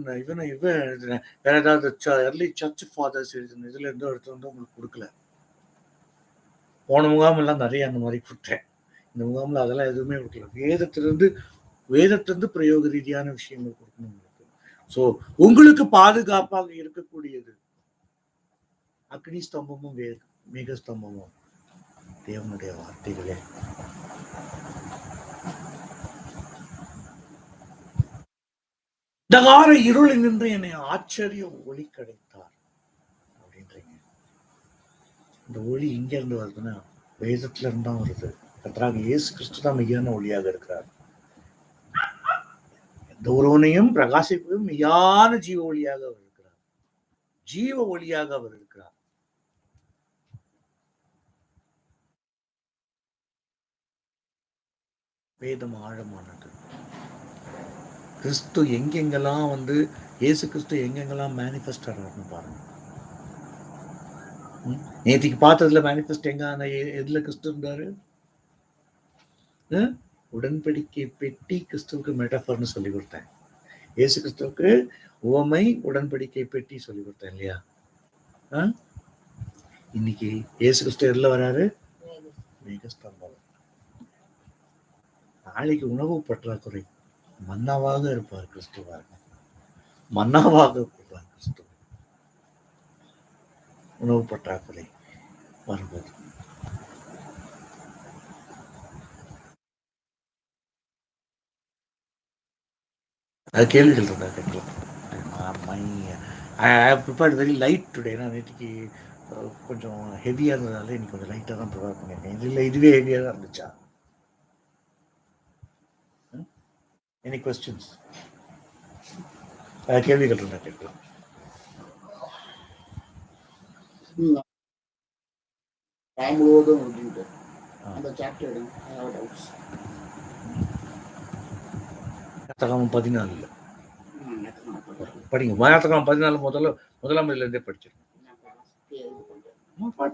வேற ஏதாவது early church fathers இதுல இருந்தோ எடுத்து வந்து உங்களுக்கு கொடுக்கல. போன முகாம் எல்லாம் நிறைய அந்த மாதிரி கொடுத்தேன். இந்த முகாம்ல அதெல்லாம் எதுவுமே கொடுக்கல. வேதத்திலிருந்து பிரயோக ரீதியான விஷயங்கள் கொடுக்கணும் உங்களுக்கு. சோ உங்களுக்கு பாதுகாப்பாக இருக்கக்கூடியது அக்னி ஸ்தம்பமும் மேகஸ்தம்பமும் தேவனுடைய வார்த்தைகளே. அந்தகார இருளில் நின்று என்னை ஆச்சரிய ஒளி கிடைத்தார் அப்படின்றீங்க. இந்த ஒளி இங்க இருந்து வருதுன்னா வேதத்துல இருந்தா வருது. கர்த்தராகிய இயேசு கிறிஸ்து தான் மெய்யான ஒளியாக இருக்கிறார். எந்த ஒருவனையும் பிரகாசிப்பதும் மெய்யான ஜீவ ஒளியாக அவர் இருக்கிறார். ஜீவ ஒளியாக அவர் இருக்கிறார். வேதம் ஆழமானது. கிறிஸ்து எங்கெங்கெல்லாம் வந்து இயேசு கிறிஸ்து எங்கெங்கெல்லாம் மேனிஃபெஸ்ட் ஆகிறார்னு பாருங்க. நேற்றுக்கு பார்த்ததுல மேனிஃபெஸ்ட் எங்க எதுல கிறிஸ்து இருந்தாரு? உடன்படிக்கை பெட்டி கிறிஸ்துவுக்கு மெட்டாஃபர்னு சொல்லி கொடுத்தேன். இயேசு கிறிஸ்துவுக்கு உவமை உடன்படிக்கை பெட்டி சொல்லி கொடுத்தேன் இல்லையா? இன்னைக்கு இயேசு கிறிஸ்து எதுல வராரு? மேகஸ்தம்பம். நாளைக்கு உணவு பற்றாக்குறை, மன்னாவாக இருப்பார் கிறிஸ்துவாக. மன்னாவாக இருப்பார் கிறிஸ்துவ. உணவு பற்றாக்குறை வரும்போது அது கேள்விகள் இருந்தால் கேட்கலாம். I have prepared very light today. நான் நேற்றுக்கு கொஞ்சம் ஹெவியாக இருந்ததால இன்னைக்கு கொஞ்சம் லைட்டாக தான் ப்ரிப்பேர் பண்ணியிருக்கேன். இதுவே ஹெவியாக தான் இருந்துச்சா? Any questions? கேள்விகள் இருந்தால் கேட்கலாம். முழுவதும் அப்படின்ட்டு அந்த சாப்டர் எடுங்க. ஞாயிற்றுக்கிழமை 14 படிங்க. ஞாயிற்றுக்கிழமை 14 முதலாம் இருந்தே படிச்சிருக்கேன்.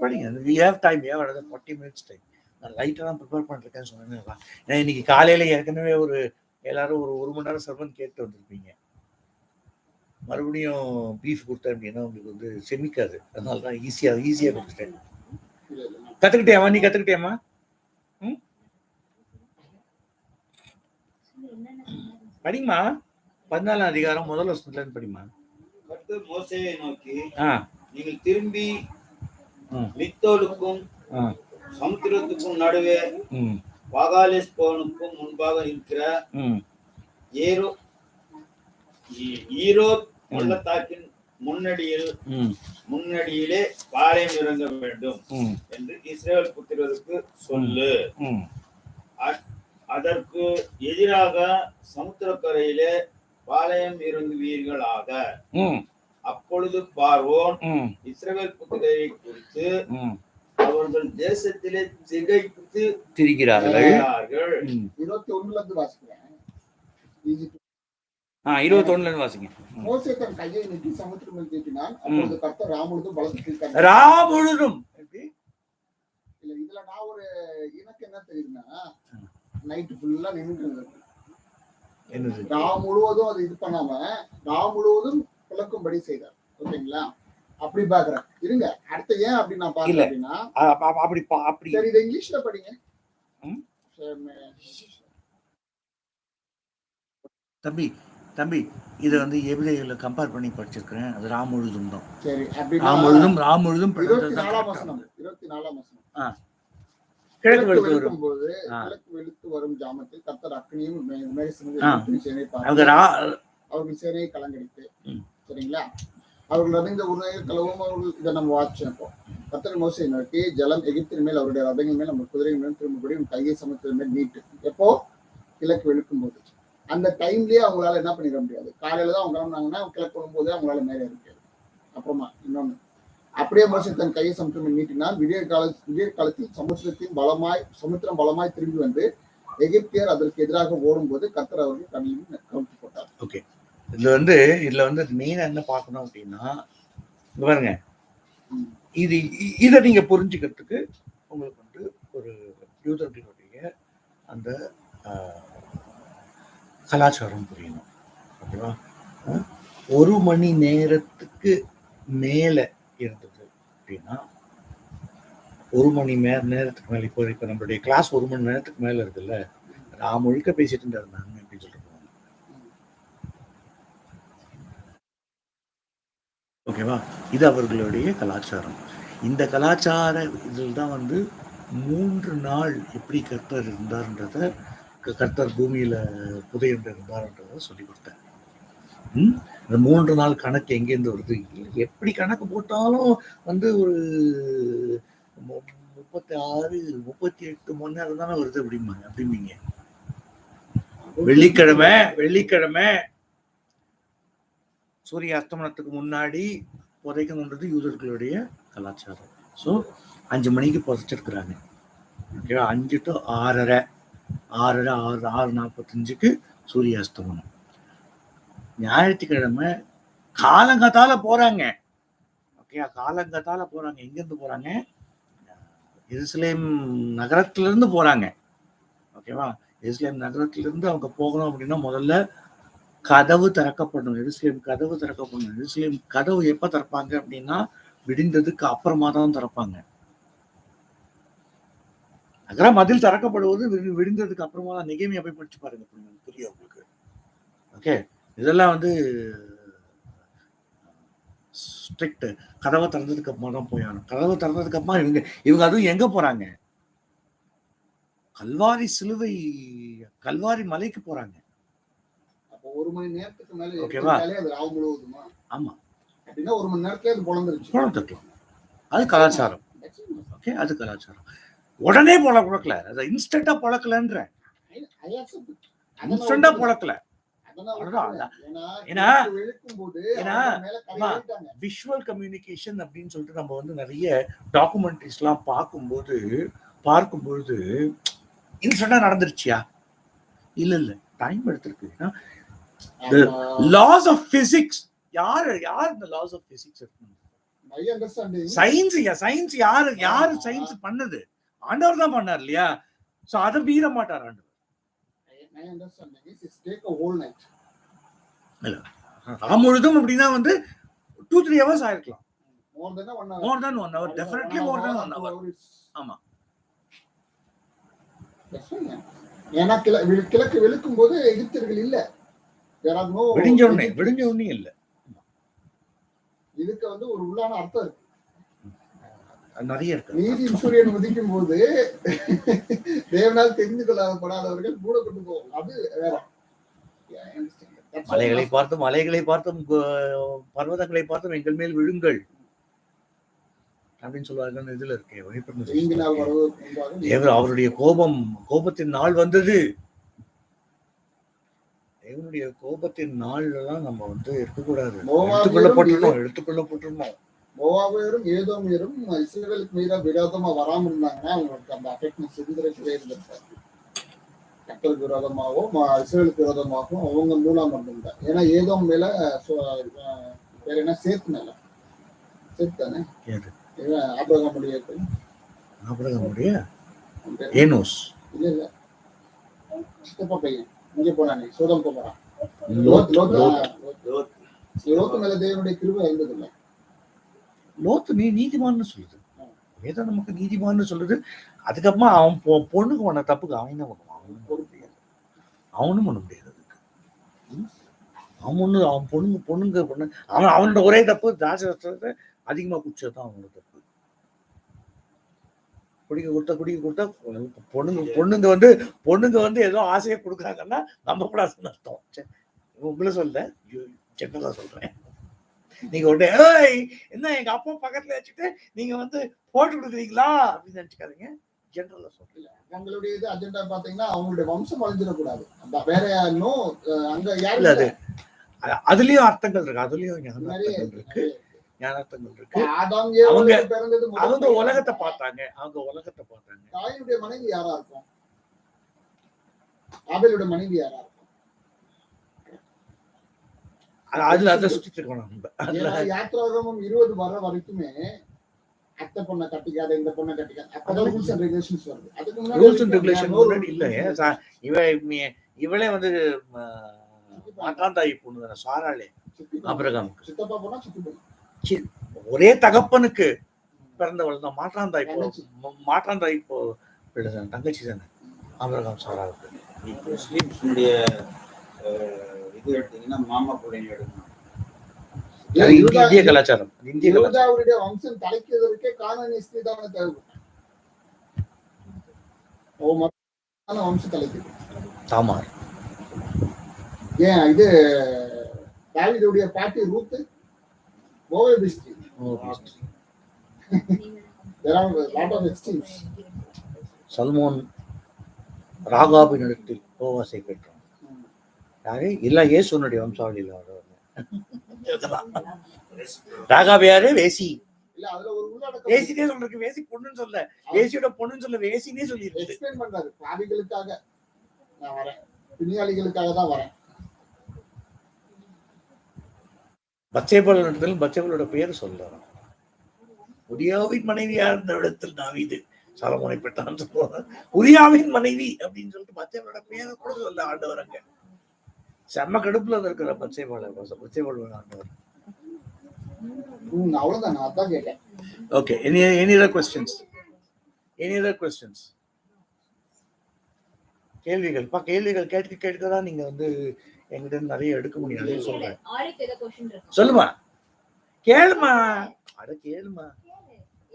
படிங்க. We have time. We have another 40 minutes time. நான் லைட்டாக தான் ப்ரிப்பேர் பண்ணிருக்கேன்னு சொன்னேன். ஏன்னா இன்னைக்கு காலையில் ஏற்கனவே எல்லாரும் ஒரு மணி நேரம் சர்வன் கேட்டு வந்திருப்பீங்க. மறுபடியும் பீஃப் கொடுத்தேன் அப்படின்னா உங்களுக்கு செமிக்காது. அதனால தான் ஈஸியாக கொடுத்துட்டேன். கற்றுக்கிட்டியாமா? நீ கற்றுக்கிட்டியாமா? படிமா. 14 அதிகாரம் முதல் வசனத்துல இருந்து படிமா. கர்த்தர் மோசேயை நோக்கி, நீங்கள் திரும்பி மித்தோலுக்கும் சமுத்திரத்துக்கும் நடுவே பாகாலேஸ்போனுக்கும் முன்பாக இருக்கிற ஈரோத் பள்ளத்தாக்கின் முன்னடியிலே பாளையம் இறங்க வேண்டும் என்று இஸ்ரவேல் புத்திரருக்கு சொல்லு. அதற்கு எதிராக சமுத்திரக்கரையிலே பாளையம் இறங்குவீர்களாக. அப்பொழுது பார்வோன் இஸ்ரவேல் புத்திரரை குறித்து அவர்கள் தேசத்திலே திகைத்து திரிகிறார்கள். 21 இருந்து வாசிக்கிறேன். 21 இருந்து வாசிங்க. மோசே தன் கையை நீட்டி சமுத்திரம் மேல் நீட்டினான். அப்பொழுது கர்த்தர் ராமுழுதும் பலத்துக்கு ராமுழுதும் இல்ல இதுல நான் ஒரு எனக்கு என்ன தெரியுதுன்னா நைட்டு ஃபுல்லா நின்றுட்டு இருந்தது. ராம் முழுவதும் அது இது பண்ணாம ராம் முழுவதும் விளக்கும்படி செய்தார். ஓகேங்களா? அப்படி பாக்குறேன். இருங்க, அடுத்த ஏன் அப்படி நான் பாக்குறேன் அப்படின்னா அப்படி சரி இதை இங்கிலீஷ்ல படிங்க. தம்பி இதை எபிரேயர்ல கம்பேர் பண்ணி படிச்சிருக்கிறேன். அது ராம் முழுதும் தான். சரி, ராம் முழுதும் 24ஆம் வசனம். 24ஆம் வசனம். கிழக்கு வெளுத்து வரும் ஜாமத்தில் கர்த்தர் அக்னியும் அவர்கள் சேனையை கலங்கடித்து. சரிங்களா? அவர்கள் ரதங்கள் உருளைகள் கலவும். அவர்கள் இதை நம்ம வாட்சோம். கர்த்தர் மோசேயை நோக்கி, ஜலம் எகிப்தின் மேல் அவருடைய ரதங்கள் மேல் நம்ம குதிரைகள் மேல் திரும்பபடி கையை சமுத்திரம் மேல் நீட்டு. எப்போ? கிழக்கு வெளுக்கும் போது. அந்த டைம்லயே அவங்களால என்ன பண்ணிட முடியாது. காலையில தான் அவங்க கிளம்புனாங்கன்னா கிழக்கு வரும்போது அவங்களால மேலே இருக்காது. அப்புறமா இன்னொன்னு, அப்படியே மோசே தன் கையை சமுத்திரம் நீட்டினால் விடிய காலத்தில் சமுத்திரம் பலமாய் திரும்பி வந்து எகிப்தியர் அதற்கு எதிராக ஓடும் போது கர்த்தர் அவர்கள் கடலில் கவுழ்த்தி போட்டார். ஓகே, இதுல மெயினா என்ன பார்க்கணும் அப்படின்னா, பாருங்க, இதை நீங்க புரிஞ்சுக்கிறதுக்கு உங்களுக்கு ஒரு யூதர்களுடைய அந்த கலாச்சாரம் புரியணும். ஓகேவா? 1 மணி நேரத்துக்கு மேல இருந்தது அப்படின்னா 1 மணி நேரத்துக்கு மேல இப்போ நம்மளுடைய கிளாஸ் 1 மணி நேரத்துக்கு மேல இருக்குல்ல, நான் முழுக்க பேசிட்டு இருந்தாங்க அப்படின்னு சொல்லிட்டு. ஓகேவா? இது அவர்களுடைய கலாச்சாரம். இந்த கலாச்சார இதில் தான் 3 நாள் எப்படி கர்த்தர் இருந்தார்ன்றத, கர்த்தர் பூமியில புதையுண்டு இருந்தார்ன்றத சொல்லி கொடுத்தேன். இந்த 3 நாள் கணக்கு எங்கேருந்து வருது? எப்படி கணக்கு போட்டாலும் ஒரு 36 38 மணி நேரம் தானே வருது அப்படிம்பீங்க. வெள்ளிக்கிழமை சூரிய அஸ்தமனத்துக்கு முன்னாடி புதைக்கணுன்றது யூதர்களுடைய கலாச்சாரம். ஸோ 5 மணிக்கு புதைச்சிருக்கிறாங்க. ஓகேவா? 5 to 6:30 6:45 சூரிய அஸ்தமனம். ஞாயிற்றுக்கிழமை காலங்காத்தால போறாங்க. ஓகே, காலங்காத்தால போறாங்க. எங்கிருந்து போறாங்க? எருசலேம் நகரத்திலிருந்து போறாங்க. ஓகேவா? எருசலேம் நகரத்திலிருந்து அவங்க போகணும் அப்படின்னா முதல்ல கதவு திறக்கப்படணும். எருசலேம் கதவு திறக்கப்படணும். எருசலேம் கதவு எப்ப திறப்பாங்க அப்படின்னா விடிந்ததுக்கு அப்புறமா தான் திறப்பாங்க. நகர மதில் திறக்கப்படுவது விடிந்ததுக்கு அப்புறமா தான். நெகேமியா போய் படிச்சு பாருங்க, புரியும் உங்களுக்கு. ஓகே, இதெல்லாம் ஸ்ட்ரிக்ட். கதவை திறந்ததுக்கு அப்புறமா தான் போயாகணும். கதவை திறந்ததுக்கு அப்புறமா இவங்க அதுவும் எங்க போறாங்க? கல்வாரி மலைக்கு போறாங்க. அப்போ 1 மணி நேரத்துக்கு மேல ஓகேவா? எடுத்தாலே அது ராவு முழுவதுமா? ஆமா, அப்படின்னா 1 மணி நேரத்துல அது பொழந்துருச்சு. குழந்தைக்கலாம். அது கலாச்சாரம். ஓகே, அது கலாச்சாரம். உடனே பொழக்கல, அதை இன்ஸ்டன்டா பொழக்கலன்ற, இன்ஸ்டன்டா பொழக்கல. ஏன்னா விஷுவல் கம்யூனிகேஷன் அப்படின்னு சொல்லிட்டு நம்ம வந்து நிறைய டாக்குமெண்ட்ரிஸ் எல்லாம் பார்க்கும்பொழுது இன்ஸ்டன்டா நடந்துருச்சியா? இல்ல, டைம் எடுத்திருக்கு. லாஸ் ஆஃப் பிசிக்ஸ், யாரு இந்த லாஸ் ஆஃப் பிசிக்ஸ்? சயின்ஸ் யாரு சயின்ஸ் பண்ணது? ஆண்டவர் தான் பண்ணார் இல்லையா? சோ அதை மீற மாட்டார் ஆண்டவர். முழுதும் அப்படின்னா வந்து 2-3 hours ஆயிருக்கலாம். More than 1 hour. Definitely more than 1 hour. ஆமா. ஏன்னா கிழக்கு வெளுக்கும் போது எகிப்தியர்கள் இல்ல. விடிஞ்ச உடனே இல்ல. இதுக்கு வந்து ஒரு உள்ளான அர்த்தம் இருக்கு. நிறைய இருக்கு. நீதி சூரியன் உதிக்கும் போது தேவனால் தெரிந்து கொள்ளப்படாதவர்கள் மூடப்பட்டு போகும். அது வேற. மலைகளை பார்த்தும் பர்வதங்களை பார்த்தும் எங்கள் மேல் விழுங்கள் அப்படின்னு சொல்லுவார்கள். இதுல இருக்கு அவருடைய கோபத்தின் நாள் வந்தது. தேவனுடைய கோபத்தின் நாள்லாம் நம்ம வந்து இருக்கக்கூடாது, எடுத்துக்கொள்ளப்பட்டிருந்தோம். மோவாபியரும் ஏதோமியரும் இஸ்ரவேலுக்கு மீது விரோதமா வராம இருந்தாங்கன்னா அவங்களுக்கு அந்த அஃபெக்ட்னஸ் இருந்திருப்பாரு. கர்த்தருக்கு விரோதமாகவும் இஸ்ரவேலுக்கு விரோதமாகவும் அவங்க மூலம் இருந்தாங்க. ஏன்னா ஏதோம் மேல வேற என்ன சேத்து மேல சேத்தானே ஆபிரகாமுடைய ஏனோஸ் இல்ல சித்தப்பா பையன் இங்க போனானே சோதம் போறான். லோத்து மேல தேவனுடைய கிருபை இருந்தது இல்ல. லோத்து நீதிமான்னு சொல்லுது, வேதம் நமக்கு நீதிமான்னு சொல்லுது. அதுக்கப்புறமா அவன் பொண்ணுக்கு பண்ண தப்புக்கு அவன் என்ன பண்ணுவான்? அவனும் பண்ண முடியாது. அவன் பொண்ணுங்க அவனோட ஒரே தப்பு திராட்சை அதிகமா குடிச்சதுதான் அவனோட தப்பு. குடிக்க கொடுத்தா பொண்ணுங்க வந்து ஏதோ ஆசையை கொடுக்குறாங்கன்னா நம்ம கூட அர்த்தம். உங்களை சொல்ல ஜெனரலா சொல்றேன். நீங்க உடனே என்ன எங்க அப்பா பக்கத்துல வச்சுட்டு நீங்க வந்து போட்டு கொடுக்குறீங்களா அப்படின்னு நினைச்சுக்காதீங்க. ஜெனரலா சொல்றீங்க. அவங்களுடைய இது அஜெண்டா பாத்தீங்கன்னா அவங்களுடைய வம்சம் அழிஞ்சிடக்கூடாது. வேற யாரும் அங்க யாரும் இல்ல. அதுலயும் அர்த்தங்கள் இருக்கு, அதுலயும் ஞானார்த்தங்கள் இருக்கு. அவங்க உலகத்தை பார்த்தாங்க. தாயினுடைய மனைவி யாரா இருக்கும்? ஆபேலுடைய மனைவி யாரா இருக்கும்? அதுல சுத்திட்டு இருக்கணும். யாத்ராகமம் 20 வர வரைக்குமே அத்தை பொண்ணை கட்டிக்காத, இந்த பொண்ணை கட்டிக்காத, அப்பதான் ரூல்ஸ் அண்ட் ரெகுலேஷன்ஸ் வருது. அதுக்கு முன்னாடி ரூல்ஸ் அண்ட் ரெகுலேஷன் முன்னாடி இல்ல. இவளே வந்து மாட்டாந்தாயி பொண்ணு தானே சாராளே. ஆபிரகாமுக்கு சித்தப்பா பொண்ணா சித்தி பொண்ணு? ஒரே தகப்பனுக்கு பிறந்தவள் தான் மாற்றாந்தாய். இப்போ தங்கச்சி தானே ஆபிரகாம் சாராவுக்கு. முஸ்லிம்ஸுடைய இது எடுத்தீங்கன்னா மாமா பிள்ளைங்க எடுக்கணும். இந்திய கலாச்சாரம். யூதாவுடைய வம்சம் தலைக்கிறதுக்கே கானானிய ஸ்திரீ தான் தேவைப்படும். வம்சம் தலைக்குது தாமார். ஏன் இது தாவீதுடைய பாட்டி ரூத் மோவாபி ஸ்திரீ. There are a lot of extremes. Salmon ராகாபின் இடத்தில் போவாசை பெற்றான். யாரு இல்ல இயேசுனுடைய வம்சாவளியில வருவாங்க. ராகாப் யாரு? வேசி. இல்ல அதுல ஒரு உள்ளடக்கம் வேசினே சொல்றது. வேசி பொண்ணுன்னு சொல்ல, வேசியோட பொண்ணுன்னு சொல்ல, வேசினே சொல்லிருக்கு. எக்ஸ்பிளைன் பண்றாரு. பாவிகளுக்காக நான் வரேன், பிணியாளிகளுக்காக தான் வரேன். பத்சேபாளோட பேர் சொல்றான். உரியாவின் மனைவியா இருந்த இடத்தில் தாவீது சாலமோனை பெற்றான்னு சொல்லுவாங்க. உரியாவின் மனைவி அப்படின்னு சொல்லிட்டு பத்சேபாளோட பேரை கூட சொல்ல ஆண்டவர் அங்க செம்ம கடுப்புல இருக்கிற பத்சேபாள் ஆண்டவர். அவ்வளவுதான், நான் அதான் கேட்டேன். Okay, any other questions? கேள்விகள் கேட்கதான் நீங்க வந்து எங்கிட்ட நிறைய எடுக்க முடியும். நிறைய சொல்றேன். சொல்லுமா, கேளுமா. அட கேளுமா.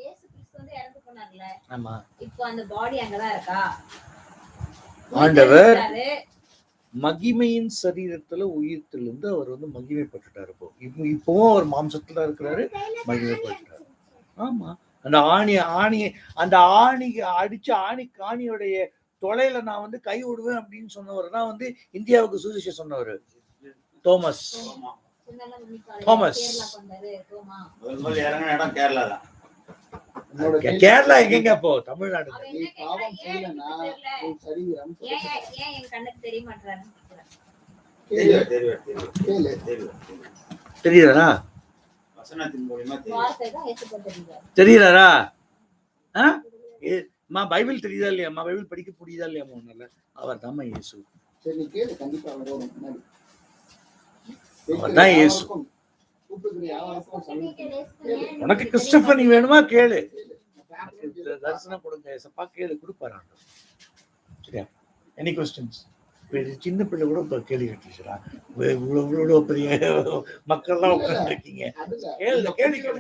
இயேசு கிறிஸ்து வந்து இறந்து போனார்ல. ஆமா. இப்போ அந்த பாடி அங்க தான் இருக்கா? ஆண்டவர் மகிமையின் சரீரத்துல உயிர்த்திலிருந்து அவர் வந்து மகிமைப்பட்டுட்டாரு. இப்பவும் அவர் மாம்சத்துல இருக்கிறாரு, மகிமைப்பட்டுட்டாரு. ஆமா, அந்த ஆணிக்கு அடிச்ச ஆணியோடைய தொலைல நான் வந்து கை விடுவேன் அப்படின்னு சொன்னவர் தான் வந்து இந்தியாவுக்கு சுவிசேஷம் சொன்னவர் தோமஸ். கேரளா எங்க போ, தமிழ்நாடு. தெரியுதா தெரியுறாரா? பைபிள் தெரியுதா இல்லையாம்மா? பைபிள் படிக்க புரியுதா இல்லையாம்மா? ஒண்ணுல அவர் தான் இயேசு. அவர்தான் இயேசு. உனக்கு கிறிஸ்டபர் நீ வேணுமா கேளு, தரிசனம் கொடுங்க ஏசப்பா கேளு, கொடுப்பாரு. சரியா? Any questions? சின்ன பிள்ளை கூட கேள்வி கேட்டுச்சுடா, இவ்வளவு பெரிய மக்கள்லாம் உட்கார்ந்து இருக்கீங்க, கேள்வி கேள்வி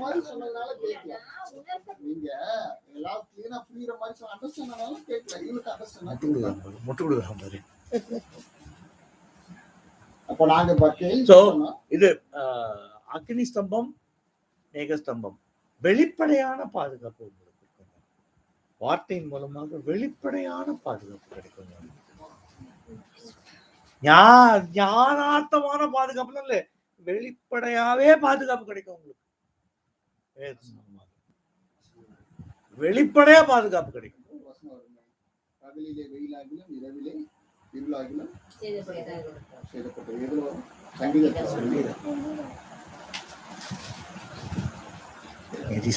முட்டு கொடுக்குறான் பாரு. இது அக்னி ஸ்தம்பம், மேகஸ்தம்பம், வெளிப்படையான பாதுகாப்பு உங்களுக்கு இருக்கும். வார்த்தையின் மூலமாக வெளிப்படையான பாதுகாப்பு கிடைக்கும். ஞானார்த்தமான பாதுகாப்பு இல்ல, வெளிப்படையாவே பாதுகாப்பு கிடைக்கும் உங்களுக்கு. வெளிப்படையா பாதுகாப்பு கிடைக்கும்.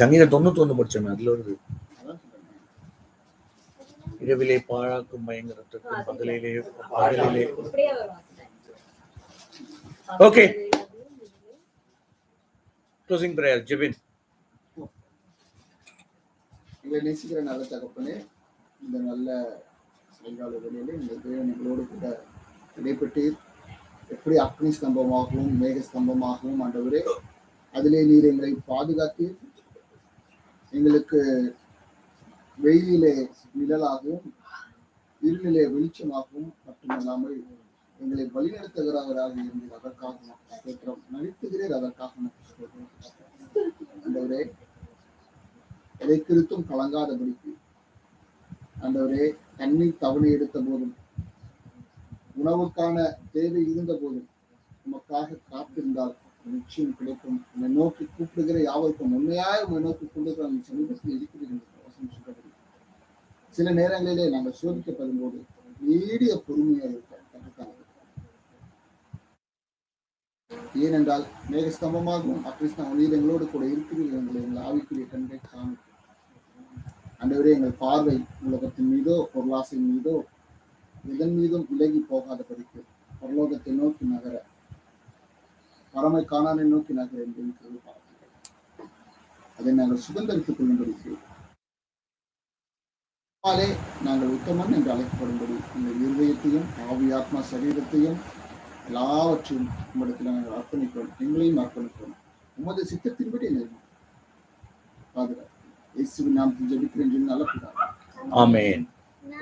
சங்கீதம் 91 படிச்சோம், அதுல ஒரு இரவிலே பாழாக்கும் பயங்கரத்துக்கும் பகலிலே பகலிலே. Okay, closing prayer. ஜெபின். நேசிக்கிற நல்ல தகப்பனே, இந்த நல்ல சாயங்கால வேளையிலே இந்த தேவன் எங்களோடு கூட இடைப்பட்டு எப்படி அக்னி ஸ்தம்பமாகவும் மேக ஸ்தம்பமாகவும் ஆண்டவரே அதிலே நீர் எங்களை பாதுகாத்து எங்களுக்கு வெயிலிலே நிழலாகவும் இருளிலே வெளிச்சமாகவும் மட்டுமல்லாமல் எங்களை வழிநடத்துகிறவராக இருந்தது. அதற்காக நடித்துகிறீர், அதற்காக ஆண்டவரே எதை குறித்தும் கலங்காதபடிக்கு ஆண்டவரே தண்ணீர் தவணை எடுத்த போதும் உணவுக்கான தேவை இருந்த போதும் உமக்காக காத்திருந்தால் நிச்சயம் கிடைக்கும். உன்னை நோக்கி கூப்பிடுகிற யாவருக்கும் உண்மையாக உன்னை நோக்கி கூப்பிடுகிற அந்த சமீபத்தில் இருக்கிறது. சில நேரங்களிலே நாங்கள் சோதிக்கப்படும் போது நீடிய பொறுமையாக இருக்க. ஏனென்றால் மேகஸ்தம்பமாகவும் அக்னிஸ்தம்பம் நீர் எங்களோடு கூட இருக்கிறீர்கள். எங்கள் ஆவிக்குரிய கண்களை காணும் ஆண்டவரே, எங்கள் பார்வை உலகத்தின் மீதோ பொருளாசையின் மீதோ எதன் மீதும் விலகி போகாதபடிக்கு பரலோகத்தை நோக்கி நகர, பரமை காணானை நோக்கி நகர என்று அதை நாங்கள் சுதந்திரித்துக் கொள்ளும்படிக்கு நாங்கள் உத்தமன் என்று அழைக்கப்படும்படி எங்கள் இருதயத்தையும் ஆவி ஆத்மா சரீரத்தையும் எல்லாவற்றையும் உம்மிடத்தில் நாங்கள் அர்ப்பணிக்கிறோம். எங்களையும் அர்ப்பணிக்கிறோம். உமது சித்தத்தின்படி எங்களை பாதுகாப்பு. இயேசுவின் நாமத்தில் ஜெபிக்கிறேன் நல்ல பிதாவே. ஆமென்.